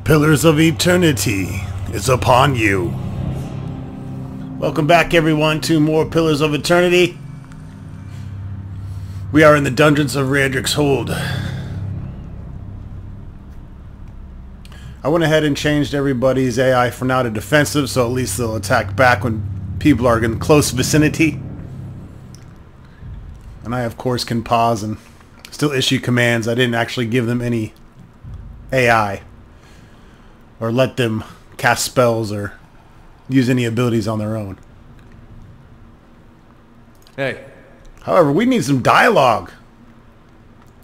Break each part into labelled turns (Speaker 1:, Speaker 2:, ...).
Speaker 1: Pillars of Eternity is upon you. Welcome back, everyone, to more Pillars of Eternity. We are in the dungeons of Raedric's Hold. I went ahead and changed everybody's AI for now to defensive, so at least they'll attack back when people are in close vicinity. And I, of course, can pause and still issue commands. I didn't actually give them any AI or let them cast spells or use any abilities on their own.
Speaker 2: Hey.
Speaker 1: However, we need some dialogue.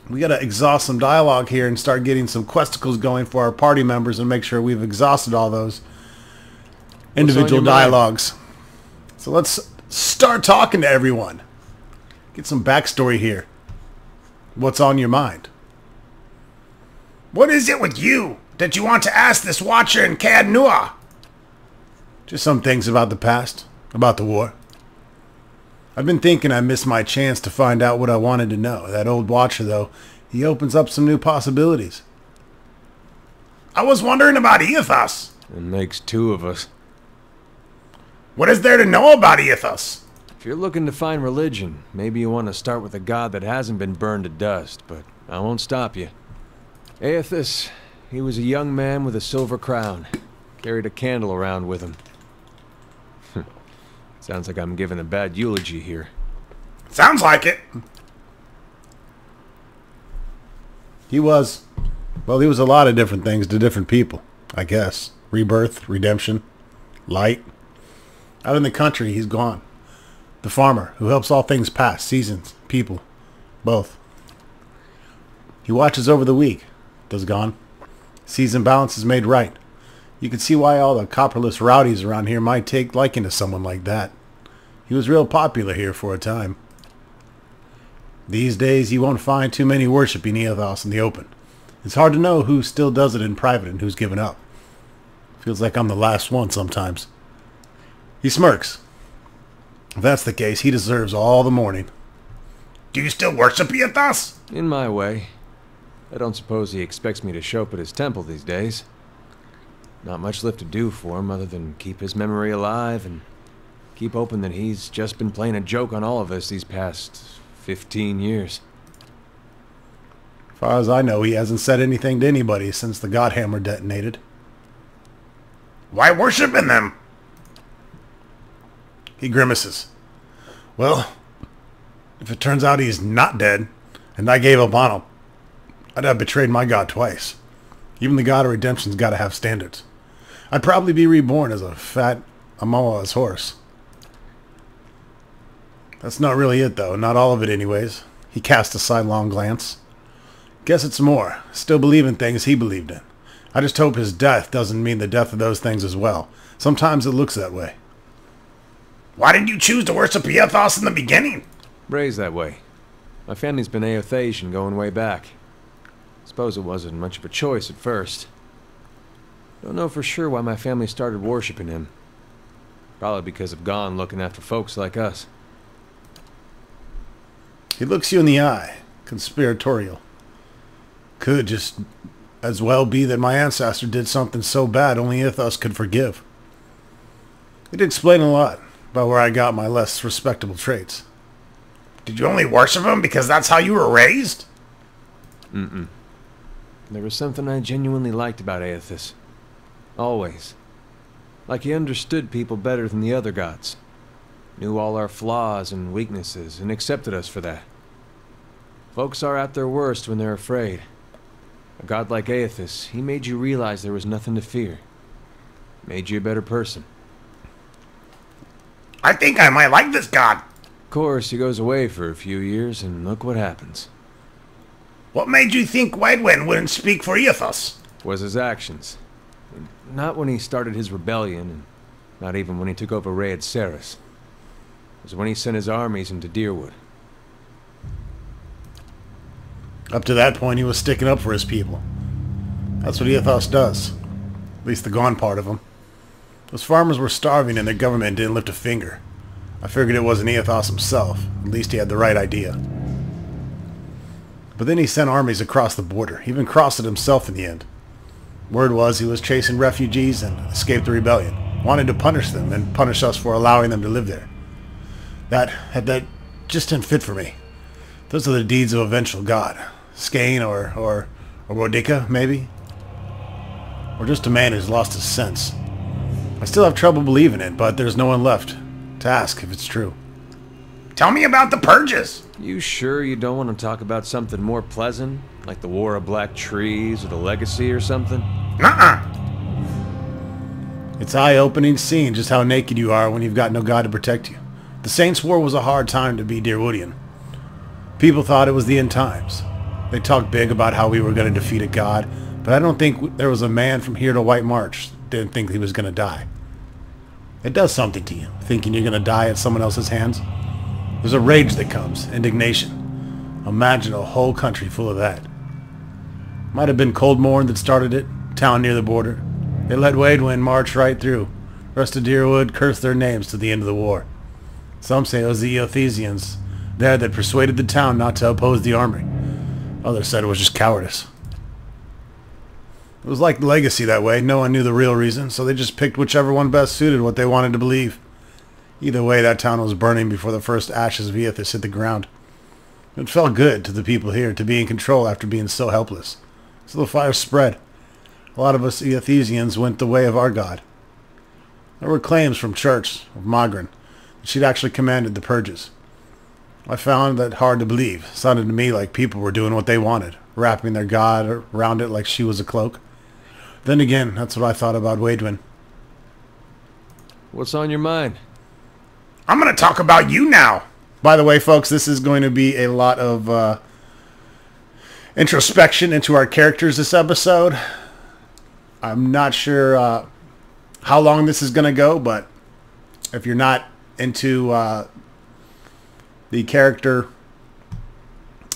Speaker 1: We gotta exhaust some dialogue here and start getting some questicles going for our party members and make sure we've exhausted all those individual dialogues. So let's start talking to everyone. Get some backstory here. What's on your mind?
Speaker 3: What is it with you that you want to ask this watcher in Caed Nua?
Speaker 1: Just some things about the past, about the war. I've been thinking I missed my chance to find out what I wanted to know. That old watcher, though, he opens up some new possibilities.
Speaker 3: I was wondering about Eothas.
Speaker 2: It makes two of us.
Speaker 3: What is there to know about Eothas?
Speaker 2: If you're looking to find religion, maybe you want to start with a god that hasn't been burned to dust, but I won't stop you. Eothas, he was a young man with a silver crown. Carried a candle around with him. Sounds like I'm giving a bad eulogy here.
Speaker 3: Sounds like it.
Speaker 1: He was a lot of different things to different people, I guess. Rebirth, redemption, light. Out in the country, he's gone. The farmer who helps all things pass, seasons, people, both. He watches over the weak, does gone. Season balance is made right. You can see why all the copperless rowdies around here might take liking to someone like that. He was real popular here for a time. These days, you won't find too many worshipping Eothas in the open. It's hard to know who still does it in private and who's given up. Feels like I'm the last one sometimes. He smirks. If that's the case, he deserves all the mourning.
Speaker 3: Do you still worship Eothas?
Speaker 2: In my way. I don't suppose he expects me to show up at his temple these days. Not much left to do for him other than keep his memory alive and keep hoping that he's just been playing a joke on all of us these past 15 years.
Speaker 1: As far as I know, he hasn't said anything to anybody since the Godhammer detonated.
Speaker 3: Why worship in them?
Speaker 1: He grimaces. Well, if it turns out he's not dead, and I gave up on him, I'd have betrayed my god twice. Even the god of redemption's got to have standards. I'd probably be reborn as a fat Amoa's horse. That's not really it, though. Not all of it, anyways. He cast a sidelong glance. Guess it's more. Still believe in things he believed in. I just hope his death doesn't mean the death of those things as well. Sometimes it looks that way.
Speaker 3: Why did you choose to worship Eothas in the beginning?
Speaker 2: Raised that way. My family's been Eothasian going way back. Suppose it wasn't much of a choice at first. Don't know for sure why my family started worshipping him. Probably because of Gon looking after folks like us.
Speaker 1: He looks you in the eye, conspiratorial. Could just as well be that my ancestor did something so bad only Eothas could forgive. It did explain a lot about where I got my less respectable traits.
Speaker 3: Did you only worship him because that's how you were raised?
Speaker 2: Mm-mm. There was something I genuinely liked about Eothas. Always. Like he understood people better than the other gods. Knew all our flaws and weaknesses and accepted us for that. Folks are at their worst when they're afraid. A god like Eothas, he made you realize there was nothing to fear. Made you a better person.
Speaker 3: I think I might like this god.
Speaker 2: Of course, he goes away for a few years and look what happens.
Speaker 3: What made you think Waidwen wouldn't speak for Eothas?
Speaker 2: Was his actions. Not when he started his rebellion, and not even when he took over Rhaed Sarris. It was when he sent his armies into Dyrwood.
Speaker 1: Up to that point, he was sticking up for his people. That's what Eothas does. At least the gone part of him. Those farmers were starving and their government didn't lift a finger. I figured it wasn't Eothas himself. At least he had the right idea. But then he sent armies across the border, even crossed it himself in the end. Word was he was chasing refugees and escaped the rebellion. Wanted to punish them and punish us for allowing them to live there. That just didn't fit for me. Those are the deeds of a vengeful god. Skane or Boudica, maybe? Or just a man who's lost his sense. I still have trouble believing it, but there's no one left to ask if it's true.
Speaker 3: Tell me about the purges.
Speaker 2: You sure you don't want to talk about something more pleasant? Like the War of Black Trees or the Legacy or something?
Speaker 3: Nuh-uh.
Speaker 1: It's eye-opening seeing just how naked you are when you've got no god to protect you. The Saints' War was a hard time to be Deerwoodian. People thought it was the end times. They talked big about how we were going to defeat a god, but I don't think there was a man from here to White March that didn't think he was going to die. It does something to you, thinking you're going to die at someone else's hands. There's a rage that comes, indignation. Imagine a whole country full of that. Might have been Coldmorn that started it, town near the border. They let Waidwen march right through. The rest of Deerwood cursed their names to the end of the war. Some say it was the Eothesians there that persuaded the town not to oppose the army. Others said it was just cowardice. It was like the Legacy that way. No one knew the real reason, so they just picked whichever one best suited what they wanted to believe. Either way, that town was burning before the first ashes of Eothas hit the ground. It felt good to the people here to be in control after being so helpless. So the fire spread. A lot of us Eothesians went the way of our god. There were claims from Church of Magran that she'd actually commanded the purges. I found that hard to believe. It sounded to me like people were doing what they wanted, wrapping their god around it like she was a cloak. Then again, that's what I thought about Waidwen.
Speaker 2: What's on your mind?
Speaker 3: I'm gonna talk about you now.
Speaker 1: By the way, folks, this is going to be a lot of introspection into our characters this episode. I'm not sure how long this is going to go, but if you're not into the character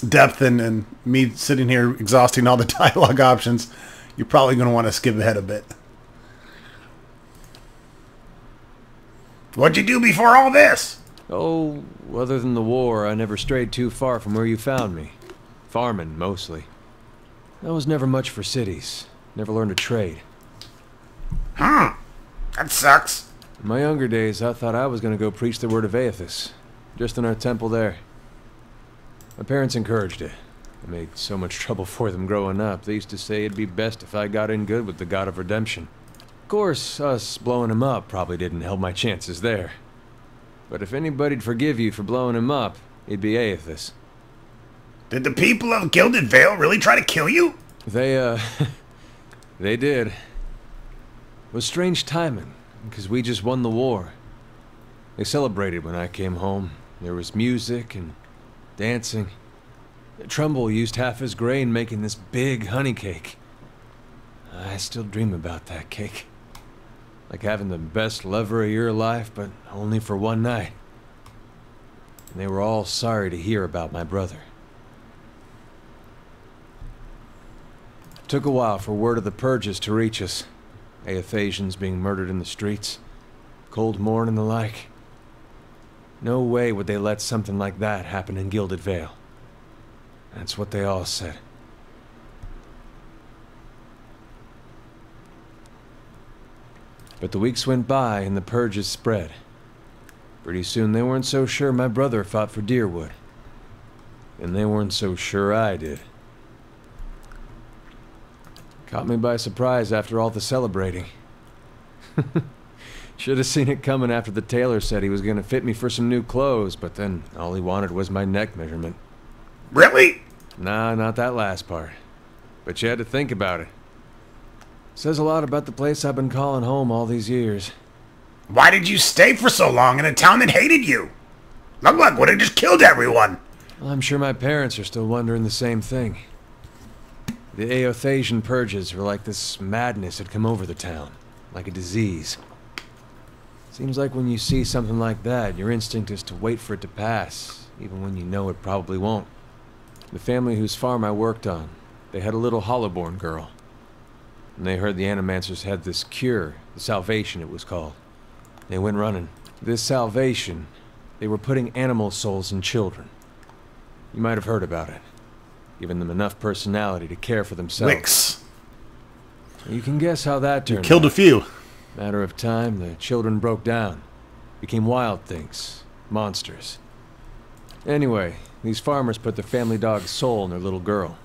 Speaker 1: depth and me sitting here exhausting all the dialogue options, you're probably going to want to skip ahead a bit.
Speaker 3: What'd you do before all this?
Speaker 2: Oh, other than the war, I never strayed too far from where you found me. Farming, mostly. I was never much for cities. Never learned a trade.
Speaker 3: That sucks.
Speaker 2: In my younger days, I thought I was going to go preach the word of Eothas. Just in our temple there. My parents encouraged it. I made so much trouble for them growing up. They used to say it'd be best if I got in good with the God of Redemption. Of course, us blowing him up probably didn't help my chances there. But if anybody'd forgive you for blowing him up, it'd be Eothas.
Speaker 3: Did the people of Gilded Vale really try to kill you?
Speaker 2: They, they did. It was strange timing, because we just won the war. They celebrated when I came home. There was music and dancing. Trumbull used half his grain making this big honey cake. I still dream about that cake. Like having the best lover of your life, but only for one night. And they were all sorry to hear about my brother. It took a while for word of the purges to reach us. Eothasians being murdered in the streets. Coldmorn and the like. No way would they let something like that happen in Gilded Vale. That's what they all said. But the weeks went by and the purges spread. Pretty soon they weren't so sure my brother fought for Deerwood. And they weren't so sure I did. Caught me by surprise after all the celebrating. Should have seen it coming after the tailor said he was going to fit me for some new clothes, but then all he wanted was my neck measurement.
Speaker 3: Really?
Speaker 2: Nah, not that last part. But you had to think about it. Says a lot about the place I've been calling home all these years.
Speaker 3: Why did you stay for so long in a town that hated you? Lug would have just killed everyone.
Speaker 2: Well, I'm sure my parents are still wondering the same thing. The Eothasian purges were like this madness had come over the town, like a disease. Seems like when you see something like that, your instinct is to wait for it to pass, even when you know it probably won't. The family whose farm I worked on, they had a little Hollowborn girl. And they heard the Animancers had this cure, the Salvation it was called. They went running. This Salvation, they were putting animal souls in children. You might have heard about it. Giving them enough personality to care for themselves.
Speaker 3: Wix.
Speaker 2: You can guess how that turned
Speaker 1: Killed a
Speaker 2: out.
Speaker 1: few.
Speaker 2: Matter of time, the children broke down. Became wild things. Monsters. Anyway, these farmers put their family dog's soul in their little girl.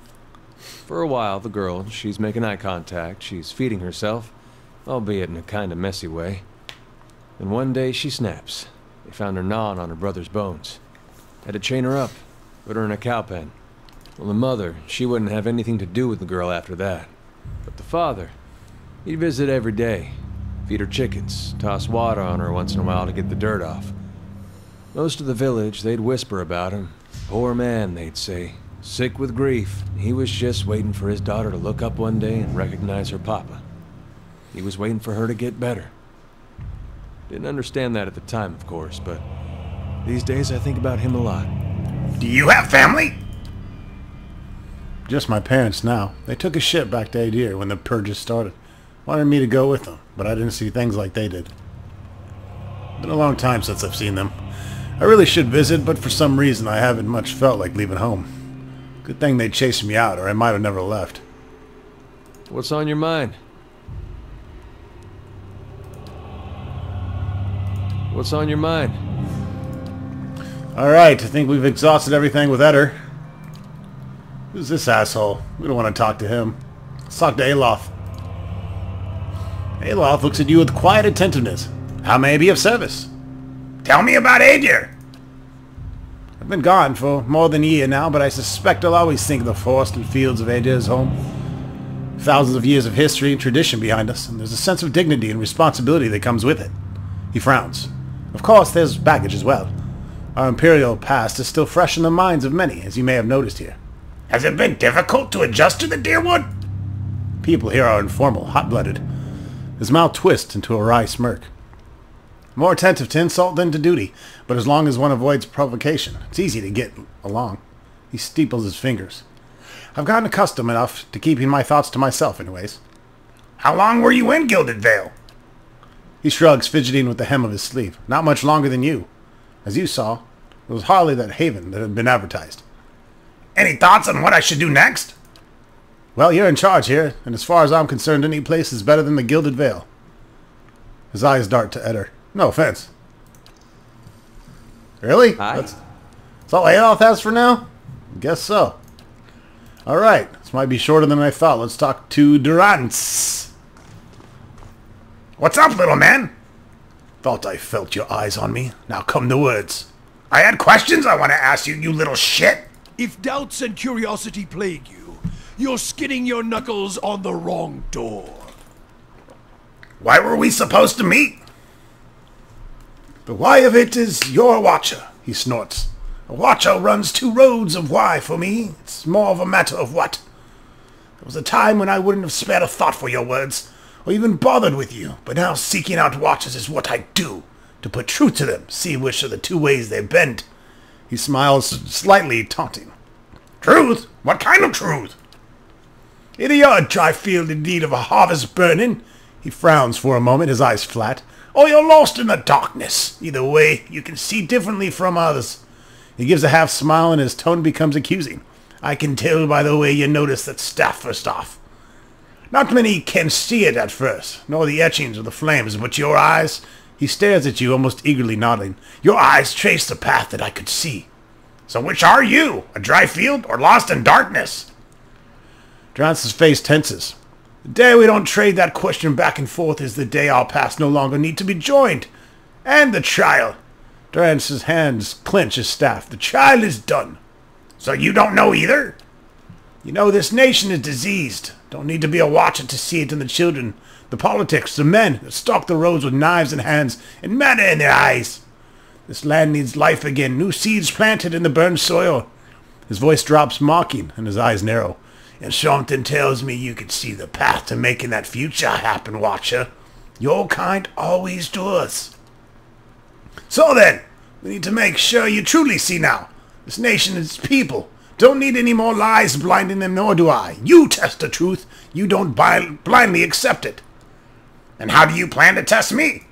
Speaker 2: For a while, the girl, she's making eye contact, she's feeding herself, albeit in a kind of messy way. And one day she snaps. They found her gnawing on her brother's bones. Had to chain her up, put her in a cow pen. Well, the mother, she wouldn't have anything to do with the girl after that. But the father, he'd visit every day. Feed her chickens, toss water on her once in a while to get the dirt off. Most of the village, they'd whisper about him. Poor man, they'd say. Sick with grief. He was just waiting for his daughter to look up one day and recognize her papa. He was waiting for her to get better. Didn't understand that at the time, of course, but these days I think about him a lot.
Speaker 3: Do you have family?
Speaker 1: Just my parents now. They took a ship back to Adir when the purges started. Wanted me to go with them, but I didn't see things like they did. Been a long time since I've seen them. I really should visit, but for some reason I haven't much felt like leaving home. Good thing they chased me out, or I might have never left.
Speaker 2: What's on your mind? What's on your mind?
Speaker 1: Alright, I think we've exhausted everything with Eder. Who's this asshole? We don't want to talk to him. Let's talk to Aloth. Aloth looks at you with quiet attentiveness. How may I be of service?
Speaker 3: Tell me about Adir.
Speaker 1: I've been gone for more than a year now, but I suspect I'll always think of the forest and fields of Adir as home. Thousands of years of history and tradition behind us, and there's a sense of dignity and responsibility that comes with it. He frowns. Of course, there's baggage as well. Our imperial past is still fresh in the minds of many, as you may have noticed here.
Speaker 3: Has it been difficult to adjust to the Deerwood?
Speaker 1: People here are informal, hot-blooded. His mouth twists into a wry smirk. More attentive to insult than to duty, but as long as one avoids provocation, it's easy to get along. He steeples his fingers. I've gotten accustomed enough to keeping my thoughts to myself, anyways.
Speaker 3: How long were you in Gilded Vale?
Speaker 1: He shrugs, fidgeting with the hem of his sleeve. Not much longer than you. As you saw, it was hardly that haven that had been advertised.
Speaker 3: Any thoughts on what I should do next?
Speaker 1: Well, you're in charge here, and as far as I'm concerned, any place is better than the Gilded Vale. His eyes dart to Eder. No offense. Really?
Speaker 2: Hi.
Speaker 1: That's all Aloth has for now? Guess so. Alright, this might be shorter than I thought. Let's talk to Durance.
Speaker 3: What's up, little man?
Speaker 1: Thought I felt your eyes on me. Now come to words.
Speaker 3: I had questions I want to ask you, you little shit.
Speaker 4: If doubts and curiosity plague you, you're skidding your knuckles on the wrong door.
Speaker 3: Why were we supposed to meet?
Speaker 1: The why of it is your watcher, he snorts. A watcher runs two roads of why for me. It's more of a matter of what. There was a time when I wouldn't have spared a thought for your words, or even bothered with you, but now seeking out watchers is what I do, to put truth to them, see which of the two ways they bend. He smiles, slightly taunting.
Speaker 3: Truth? What kind of truth?
Speaker 1: In a yard dry field in need of a harvest burning. He frowns for a moment, his eyes flat.
Speaker 3: Or you're lost in the darkness. Either way, you can see differently from others.
Speaker 1: He gives a half smile and his tone becomes accusing.
Speaker 3: I can tell by the way you notice that staff first off. Not many can see it at first, nor the etchings of the flames, but your eyes...
Speaker 1: He stares at you, almost eagerly nodding.
Speaker 3: Your eyes trace the path that I could see. So which are you? A dry field or lost in darkness?
Speaker 1: Durance's face tenses.
Speaker 3: The day we don't trade that question back and forth is the day our paths no longer need to be joined. And the trial.
Speaker 1: Durance's hands clench his staff.
Speaker 3: The trial is done. So you don't know either? You know this nation is diseased. Don't need to be a watcher to see it in the children, the politics, the men that stalk the roads with knives in hands and manna in their eyes. This land needs life again, new seeds planted in the burned soil.
Speaker 1: His voice drops mocking and his eyes narrow.
Speaker 3: And something tells me you could see the path to making that future happen, Watcher. Your kind always does. So then, we need to make sure you truly see now. This nation and its people don't need any more lies blinding them, nor do I. You test the truth. You don't blindly accept it. And how do you plan to test me?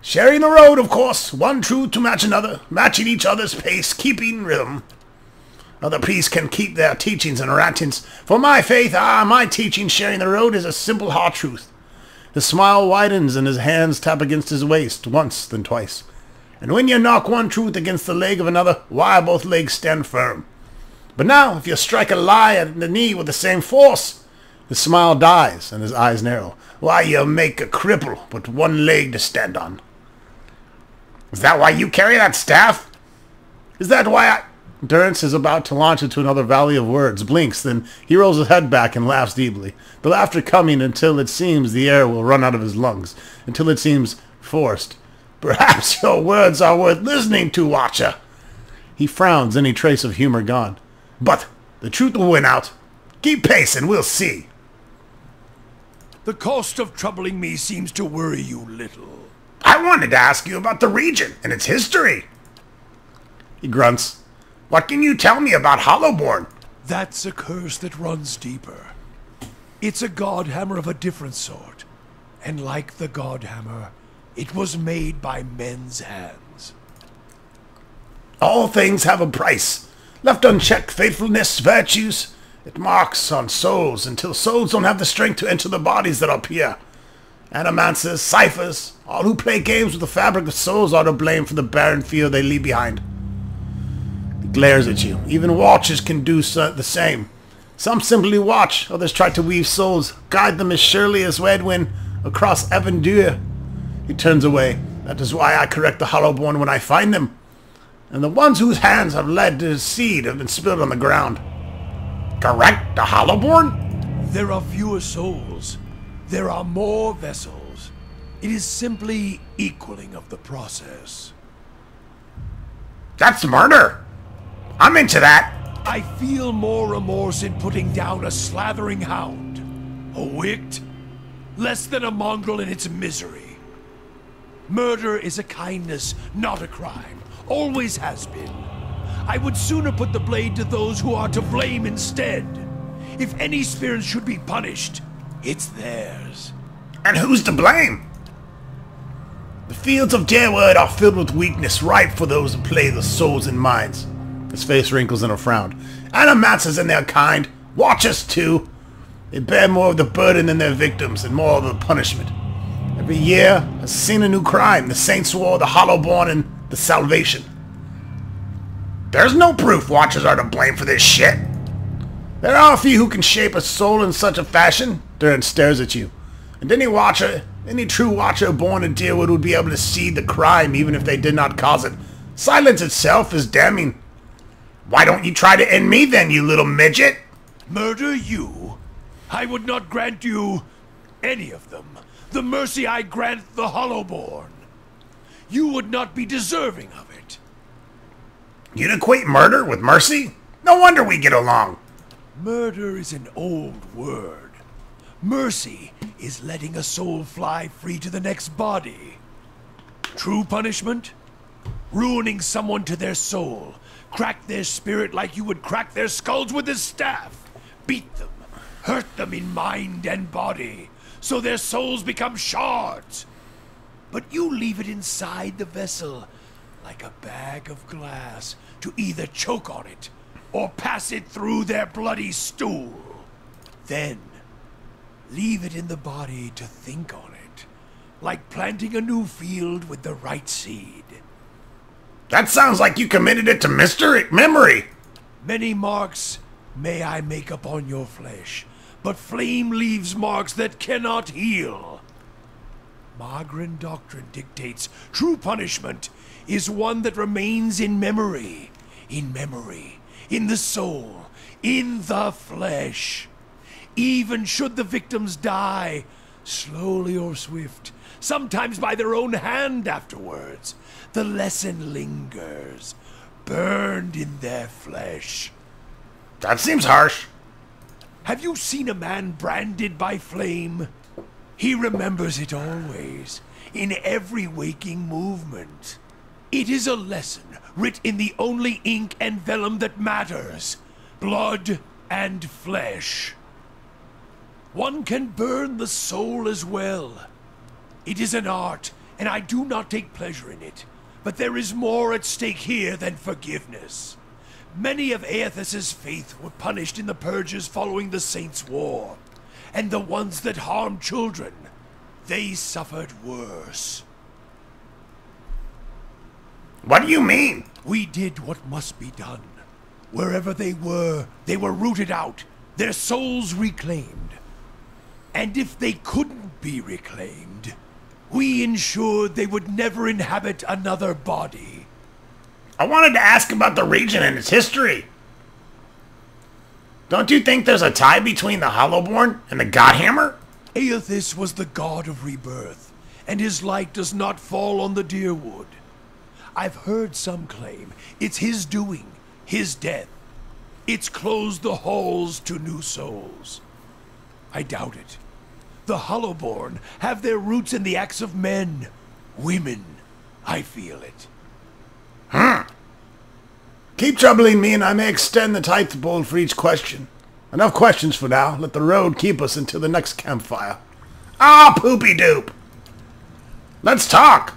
Speaker 3: Sharing the road, of course. One truth to match another, matching each other's pace, keeping rhythm. Other priests can keep their teachings and rantings. For my faith, my teaching sharing the road is a simple hard truth. His smile widens and his hands tap against his waist once, then twice. And when you knock one truth against the leg of another, why both legs stand firm. But now, if you strike a lie at the knee with the same force, his smile dies and his eyes narrow. Why you make a cripple with one leg to stand on. Is that why you carry that staff? Is that why I... Durrance is about to launch into another valley of words, blinks, then he rolls his head back and laughs deeply. The laughter coming until it seems the air will run out of his lungs, until it seems forced. Perhaps your words are worth listening to, Watcher. He frowns, any trace of humor gone. But the truth will win out. Keep pace and we'll see.
Speaker 4: The cost of troubling me seems to worry you little.
Speaker 3: I wanted to ask you about the region and its history. He grunts. What can you tell me about Hollowborn?
Speaker 4: That's a curse that runs deeper. It's a godhammer of a different sort. And like the godhammer, it was made by men's hands.
Speaker 3: All things have a price. Left unchecked, faithfulness, virtues. It marks on souls until souls don't have the strength to enter the bodies that appear. Animancers, ciphers, all who play games with the fabric of souls are to blame for the barren field they leave behind. He glares at you. Even watchers can do the same. Some simply watch, others try to weave souls, guide them as surely as Redwin across Evandur. He turns away. That is why I correct the Hollowborn when I find them. And the ones whose hands have led to his seed have been spilled on the ground. Correct the Hollowborn?
Speaker 4: There are fewer souls. There are more vessels. It is simply equaling of the process.
Speaker 3: That's murder. I'm into that.
Speaker 4: I feel more remorse in putting down a slathering hound. A wict? Less than a mongrel in its misery. Murder is a kindness, not a crime. Always has been. I would sooner put the blade to those who are to blame instead. If any spirit should be punished, it's theirs.
Speaker 3: And who's to blame? The fields of Darewood are filled with weakness, ripe for those who play the souls and minds. His face wrinkles in a frown. Animancers and their kind, watchers too. They bear more of the burden than their victims, and more of the punishment. Every year has seen a new crime. The Saints' War, the Hollowborn, and the Salvation. There's no proof Watchers are to blame for this shit. There are a few who can shape a soul in such a fashion. Durrance stares at you. And any true Watcher born in Darewood would be able to see the crime even if they did not cause it. Silence itself is damning. Why don't you try to end me then, you little midget?
Speaker 4: Murder you? I would not grant you any of them. The mercy I grant the Hollowborn. You would not be deserving of it.
Speaker 3: You'd equate murder with mercy? No wonder we get along.
Speaker 4: Murder is an old word. Mercy is letting a soul fly free to the next body. True punishment? Ruining someone to their soul. Crack their spirit like you would crack their skulls with a staff. Beat them. Hurt them in mind and body. So their souls become shards. But you leave it inside the vessel, like a bag of glass, to either choke on it or pass it through their bloody stool. Then, leave it in the body to think on it, like planting a new field with the right seed.
Speaker 3: That sounds like you committed it to memory.
Speaker 4: Many marks may I make upon your flesh, but flame leaves marks that cannot heal. Magran doctrine dictates true punishment is one that remains in memory, in the soul, in the flesh. Even should the victims die, slowly or swift, sometimes by their own hand afterwards, the lesson lingers, burned in their flesh.
Speaker 3: That seems harsh.
Speaker 4: Have you seen a man branded by flame? He remembers it always, in every waking movement. It is a lesson writ in the only ink and vellum that matters, blood and flesh. One can burn the soul as well. It is an art, and I do not take pleasure in it, but there is more at stake here than forgiveness. Many of Aethys's faith were punished in the purges following the Saints' War, and the ones that harmed children, they suffered worse.
Speaker 3: What do you mean?
Speaker 4: We did what must be done. Wherever they were rooted out, their souls reclaimed. And if they couldn't be reclaimed, we ensured they would never inhabit another body.
Speaker 3: I wanted to ask about the region and its history. Don't you think there's a tie between the Hollowborn and the Godhammer?
Speaker 4: Aethys was the god of rebirth, and his light does not fall on the Dyrwood. I've heard some claim it's his doing, his death. It's closed the halls to new souls. I doubt it. The Hollowborn have their roots in the acts of men, women. I feel it.
Speaker 3: Keep troubling me and I may extend the tithe bowl for each question. Enough questions for now. Let the road keep us until the next campfire. Ah, poopy doop. Let's talk.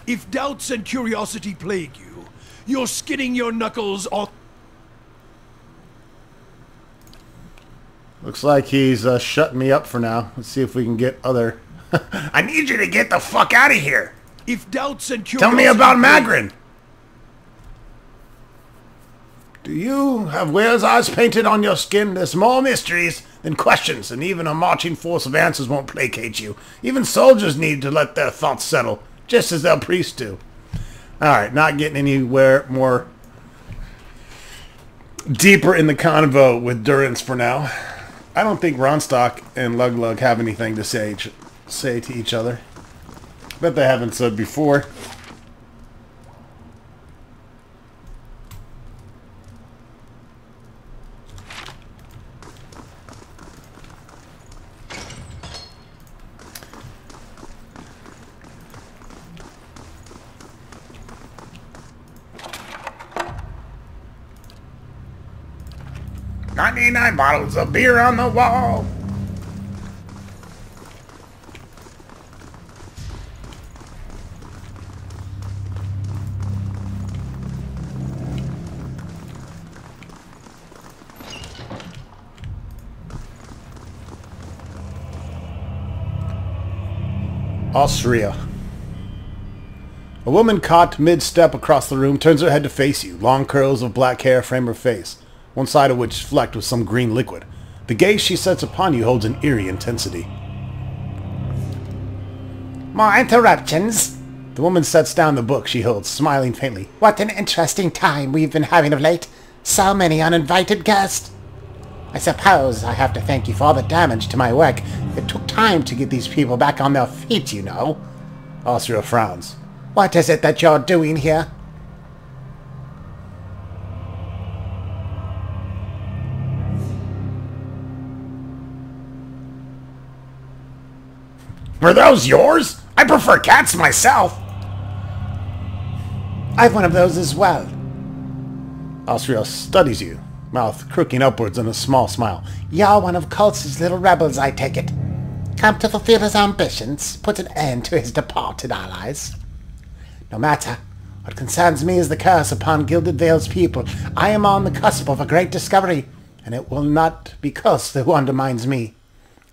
Speaker 4: If doubts and curiosity plague you, you're skinning your knuckles off.
Speaker 1: Looks like he's shutting me up for now. Let's see if we can get other...
Speaker 3: I need you to get the fuck out of here.
Speaker 4: If doubts and curiosity
Speaker 3: Tell me about
Speaker 4: plague-
Speaker 3: Magrin.
Speaker 1: Do you have whale's eyes painted on your skin? There's more mysteries than questions, and even a marching force of answers won't placate you. Even soldiers need to let their thoughts settle, just as their priests do. Alright, not getting anywhere more deeper in the convo with Durance for now. I don't think Ronstock and Luglug have anything to say to each other. Bet they haven't said before.
Speaker 3: "99 bottles of beer on the wall."
Speaker 1: Austria. A woman caught mid-step across the room turns her head to face you. Long curls of black hair frame her face, one side of which is flecked with some green liquid. The gaze she sets upon you holds an eerie intensity.
Speaker 5: More interruptions?
Speaker 1: The woman sets down the book she holds, smiling faintly.
Speaker 5: What an interesting time we've been having of late. So many uninvited guests. I suppose I have to thank you for all the damage to my work. It took time to get these people back on their feet, you know.
Speaker 1: Austria frowns.
Speaker 5: What is it that you're doing here?
Speaker 3: Were those yours? I prefer cats myself.
Speaker 5: I've one of those as well.
Speaker 1: Austria studies you, mouth crooking upwards in a small smile.
Speaker 5: You're one of Kultz's little rebels, I take it. Come to fulfill his ambitions, put an end to his departed allies. No matter. What concerns me is the curse upon Gilded Vale's people. I am on the cusp of a great discovery, and it will not be Kultz who undermines me.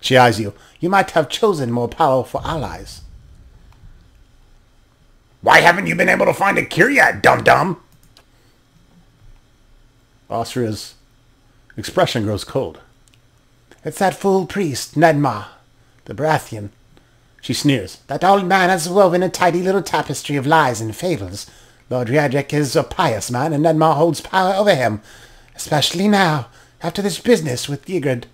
Speaker 1: She eyes you.
Speaker 5: You might have chosen more powerful allies.
Speaker 3: Why haven't you been able to find a cure yet, dum-dum?
Speaker 1: Austria's expression grows cold.
Speaker 5: It's that fool priest, Nedmar, the Baratheon.
Speaker 1: She sneers.
Speaker 5: That old man has woven a tidy little tapestry of lies and fables. Lord Riedrick is a pious man, and Nedmar holds power over him. Especially now, after this business with Ygritte.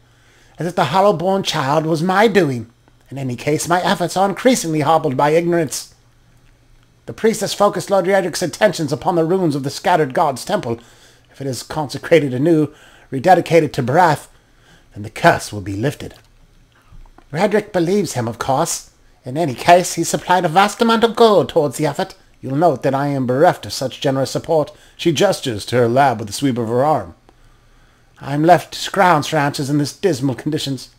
Speaker 5: As if the hollow-born child was my doing. In any case, my efforts are increasingly hobbled by ignorance. The priest has focused Lord Riedrick's attentions upon the ruins of the scattered gods' temple. If it is consecrated anew, rededicated to Barath, then the curse will be lifted. Riedrick believes him, of course. In any case, he supplied a vast amount of gold towards the effort.
Speaker 1: You'll note that I am bereft of such generous support. She gestures to her lab with a sweep of her arm.
Speaker 5: I'm left to scrounge for answers in this dismal conditions.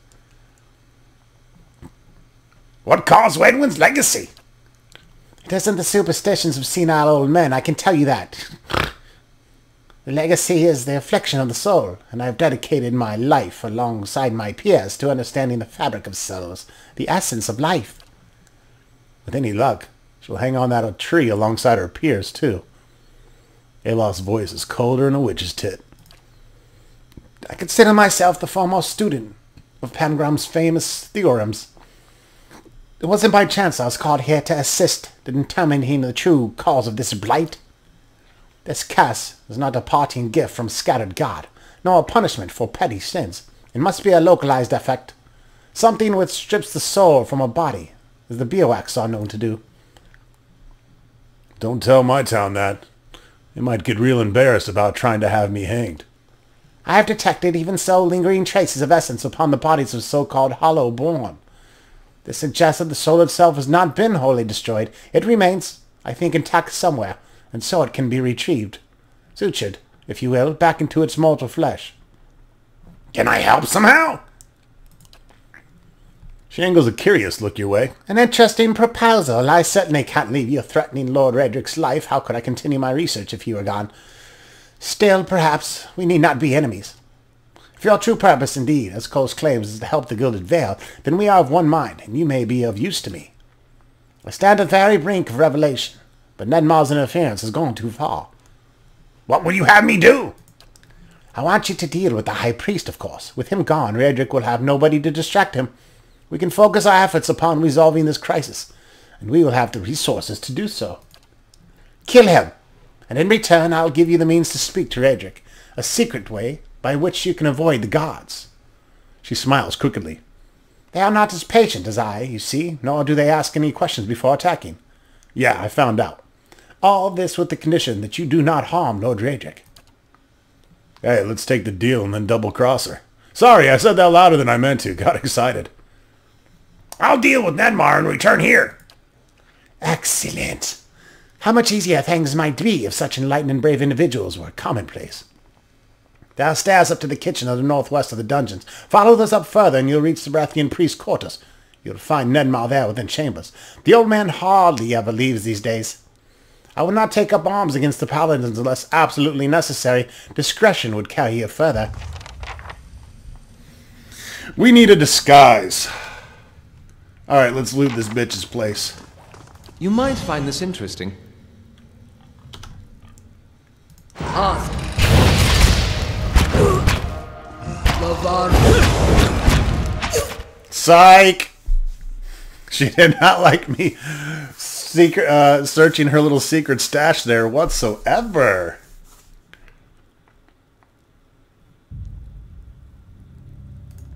Speaker 3: What caused Wedwin's legacy?
Speaker 5: It isn't the superstitions of senile old men, I can tell you that. The legacy is the affliction of the soul, and I have dedicated my life alongside my peers to understanding the fabric of souls, the essence of life. With any luck, she'll hang on that tree alongside her peers, too. Alof's voice is colder than a witch's tit. I consider myself the foremost student of Pangram's famous theorems. It wasn't by chance I was called here to assist in determining the true cause of this blight. This curse is not a parting gift from scattered God, nor a punishment for petty sins. It must be a localized effect, something which strips the soul from a body, as the bioacs are known to do.
Speaker 1: Don't tell my town that. They might get real embarrassed about trying to have me hanged.
Speaker 5: I have detected even so lingering traces of essence upon the bodies of so-called hollow-born. This suggests that the soul itself has not been wholly destroyed. It remains, I think, intact somewhere, and so it can be retrieved, sutured, if you will, back into its mortal flesh.
Speaker 3: Can I help somehow?
Speaker 1: She angles a curious look your way.
Speaker 5: An interesting proposal. I certainly can't leave you threatening Lord Redrick's life. How could I continue my research if you were gone? Still, perhaps, we need not be enemies. If your true purpose, indeed, as Coles claims, is to help the Gilded Veil, then we are of one mind, and you may be of use to me. I stand at the very brink of revelation, but Nedmar's interference has gone too far.
Speaker 3: What will you have me do?
Speaker 5: I want you to deal with the High Priest, of course. With him gone, Redrick will have nobody to distract him. We can focus our efforts upon resolving this crisis, and we will have the resources to do so. Kill him, and in return I'll give you the means to speak to Redrick, a secret way by which you can avoid the gods.
Speaker 1: She smiles crookedly.
Speaker 5: They are not as patient as I, you see, nor do they ask any questions before attacking.
Speaker 1: Yeah, I found out.
Speaker 5: All this with the condition that you do not harm Lord Redrick.
Speaker 1: Hey, let's take the deal and then double-cross her. Sorry, I said that louder than I meant to. Got excited.
Speaker 3: I'll deal with Nedmar and return here.
Speaker 5: Excellent. How much easier things might be if such enlightened and brave individuals were commonplace. There are stairs up to the kitchen to the northwest of the dungeons. Follow those up further and you'll reach the Brathian priest's quarters. You'll find Nedmar there within chambers. The old man hardly ever leaves these days. I will not take up arms against the paladins unless absolutely necessary. Discretion would carry you further.
Speaker 1: We need a disguise. Alright, let's loot this bitch's place.
Speaker 2: You might find this interesting.
Speaker 6: Ask. Lavar.
Speaker 1: Psych! She did not like me searching her little secret stash there whatsoever.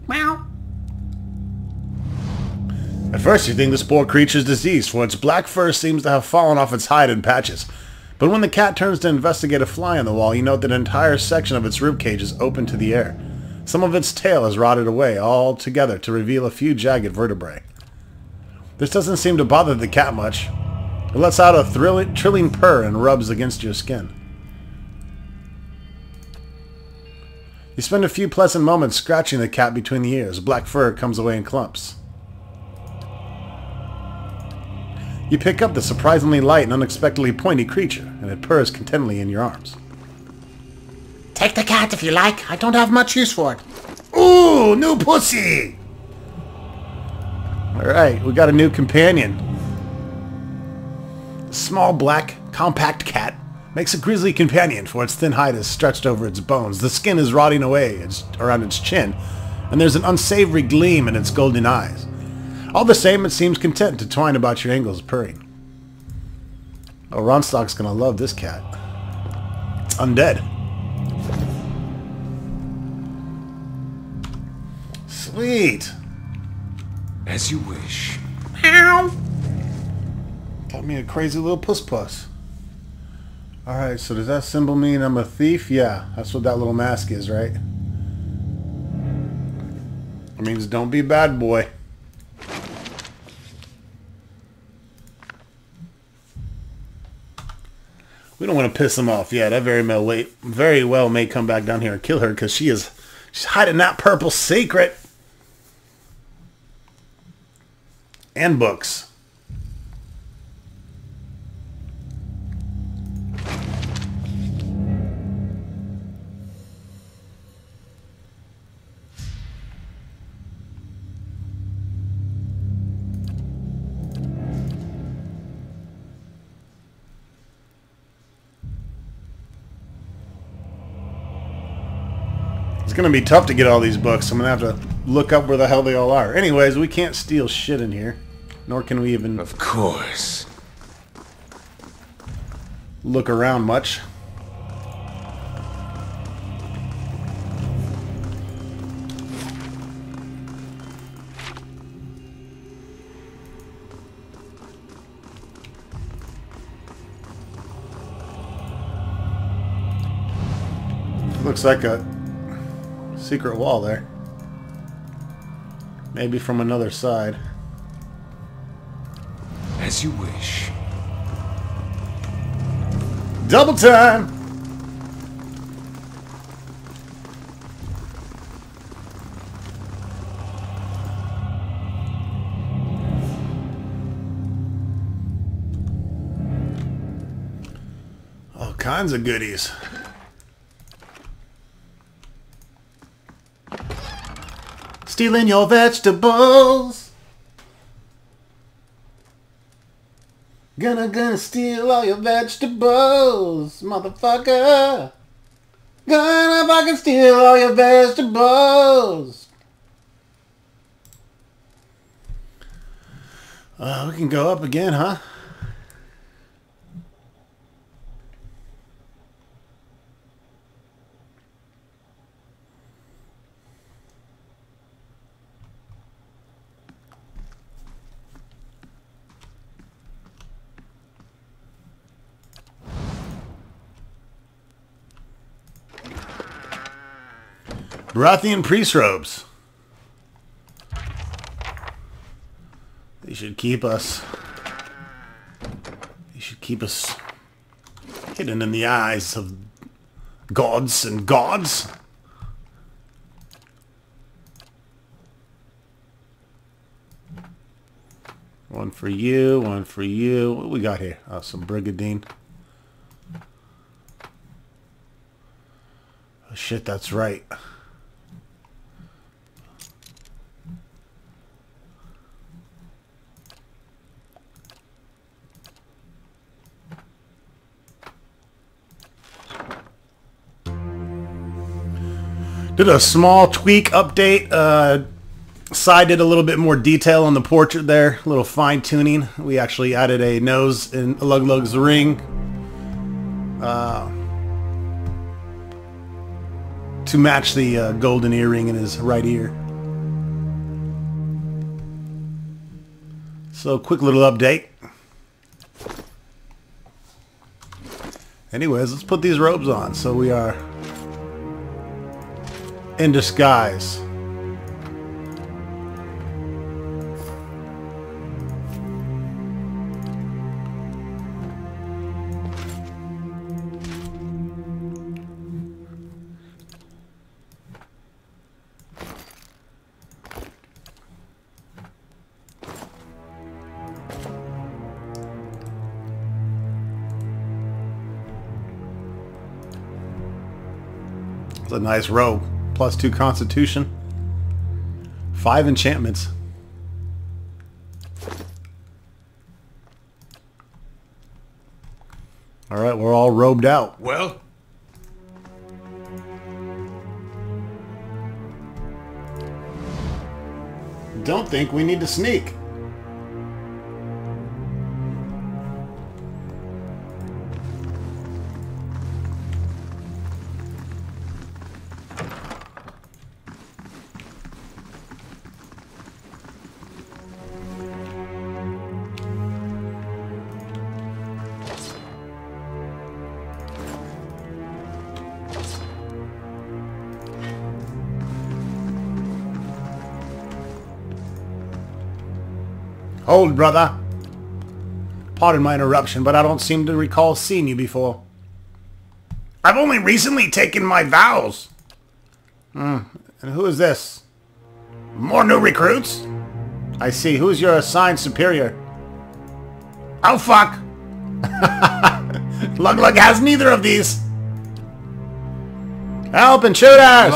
Speaker 5: Meow.
Speaker 1: At first you think this poor creature's diseased, for its black fur seems to have fallen off its hide in patches. But when the cat turns to investigate a fly on the wall, you note that an entire section of its ribcage is open to the air. Some of its tail has rotted away altogether to reveal a few jagged vertebrae. This doesn't seem to bother the cat much. It lets out a trilling purr and rubs against your skin. You spend a few pleasant moments scratching the cat between the ears. Black fur comes away in clumps. You pick up the surprisingly light and unexpectedly pointy creature, and it purrs contentedly in your arms.
Speaker 5: Take the cat if you like. I don't have much use for it.
Speaker 3: Ooh, new pussy!
Speaker 1: Alright, we got a new companion. A small, black, compact cat makes a grisly companion, for its thin hide is stretched over its bones. The skin is rotting away around its chin, and there's an unsavory gleam in its golden eyes. All the same, it seems content to twine about your ankles, purring. Oh, Ronstock's gonna love this cat. It's undead. Sweet.
Speaker 2: As you wish.
Speaker 5: Meow.
Speaker 1: Got me a crazy little puss. Alright, so does that symbol mean I'm a thief? Yeah, that's what that little mask is, right? It means don't be a bad boy. We don't want to piss him off yet. That very well may come back down here and kill her because she's hiding that purple secret. And books. gonna be tough to get all these books. I'm gonna have to look up where the hell they all are. Anyways, we can't steal shit in here. Nor can we even
Speaker 2: Of course.
Speaker 1: look around much. Looks like a secret wall there. Maybe from another side.
Speaker 2: As you wish.
Speaker 1: Double time! All kinds of goodies. Stealing your vegetables. Gonna steal all your vegetables, motherfucker. Gonna fucking steal all your vegetables. We can go up again, huh? Baratheon priest robes. They should keep us. They should keep us hidden in the eyes of gods and gods. One for you, one for you. What do we got here? Oh, some Brigadine. Oh shit, that's right. Did a small tweak update. Side did a little bit more detail on the portrait there. A little fine tuning. We actually added a nose in Lug-Lug's ring. To match the golden earring in his right ear. So quick little update. Anyways, let's put these robes on. So we are in disguise. It's a nice robe. +2 Constitution. 5 enchantments. Alright, we're all robed out.
Speaker 2: Well?
Speaker 1: Don't think we need to sneak. Hold, brother. Pardon my interruption, but I don't seem to recall seeing you before.
Speaker 3: I've only recently taken my vows.
Speaker 1: And who is this?
Speaker 3: More new recruits?
Speaker 1: I see. Who's your assigned superior?
Speaker 3: Oh, fuck. Lug-Lug has neither of these.
Speaker 1: Help and shoot us!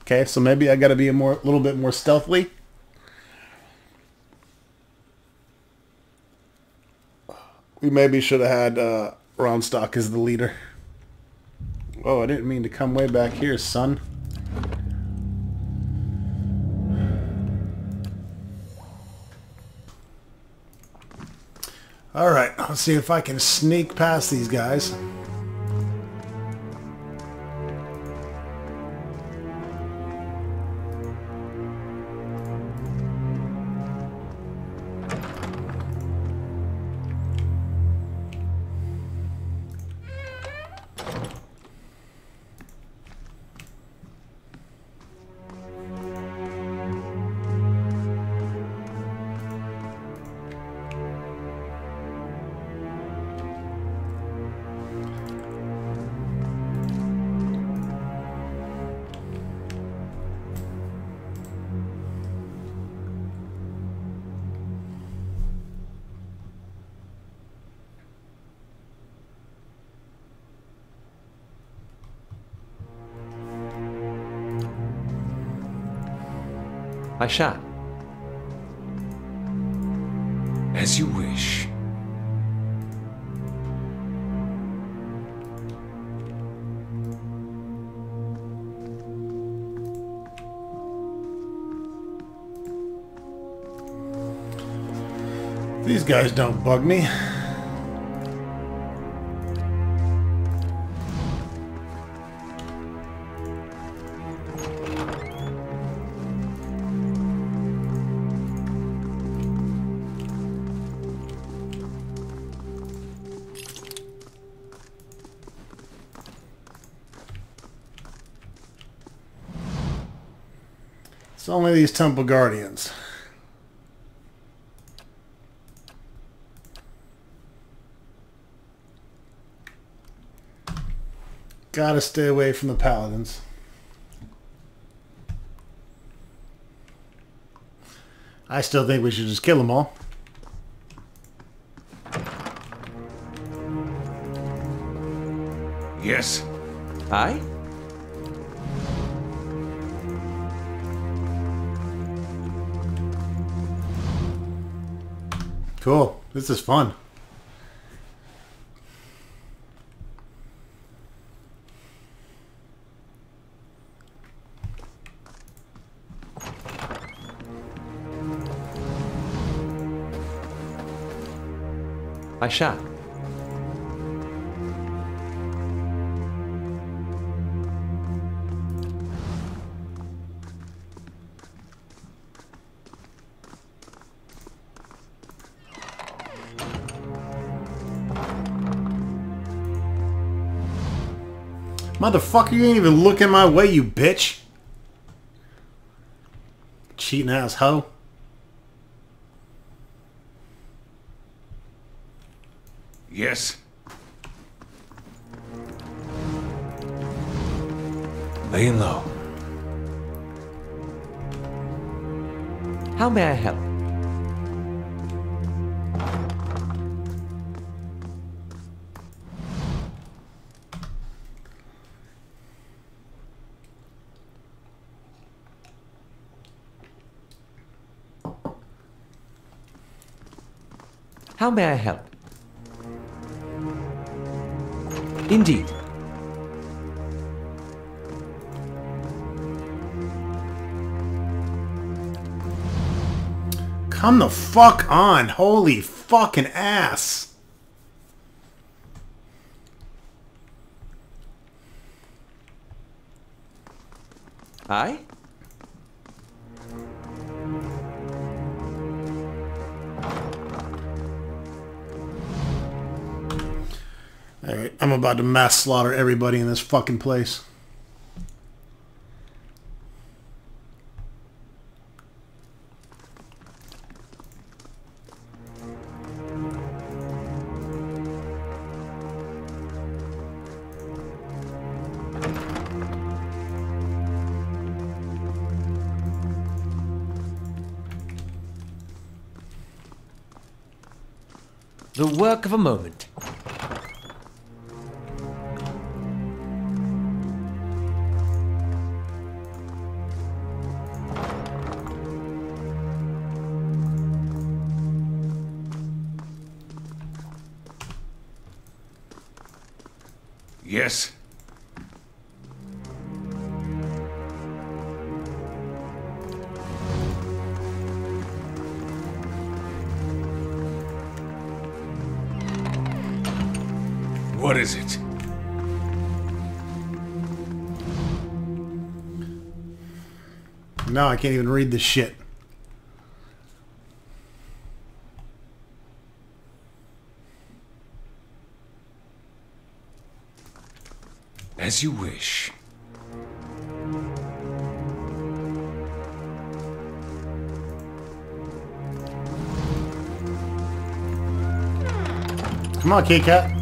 Speaker 1: Okay, so maybe I gotta be a little bit more stealthily. We maybe should have had Ronstock as the leader. Oh, I didn't mean to come way back here, son. Alright, let's see if I can sneak past these guys.
Speaker 2: I shall.
Speaker 4: As you wish.
Speaker 1: These guys don't bug me. It's only these Temple Guardians. Gotta stay away from the Paladins. I still think we should just kill them all.
Speaker 4: Yes.
Speaker 2: Aye?
Speaker 1: Cool. This is fun.
Speaker 2: I shall.
Speaker 1: Motherfucker, you ain't even looking my way, you bitch. Cheating ass hoe.
Speaker 4: Yes.
Speaker 2: Laying low. How may I help? How may I help? Indeed.
Speaker 1: Come the fuck on. Holy fucking ass.
Speaker 2: Aye?
Speaker 1: Alright, I'm about to mass slaughter everybody in this fucking place.
Speaker 2: The work of a moment.
Speaker 4: Yes. is it?
Speaker 1: No, I can't even read this shit.
Speaker 4: As you wish.
Speaker 1: Come on, Kit Kat.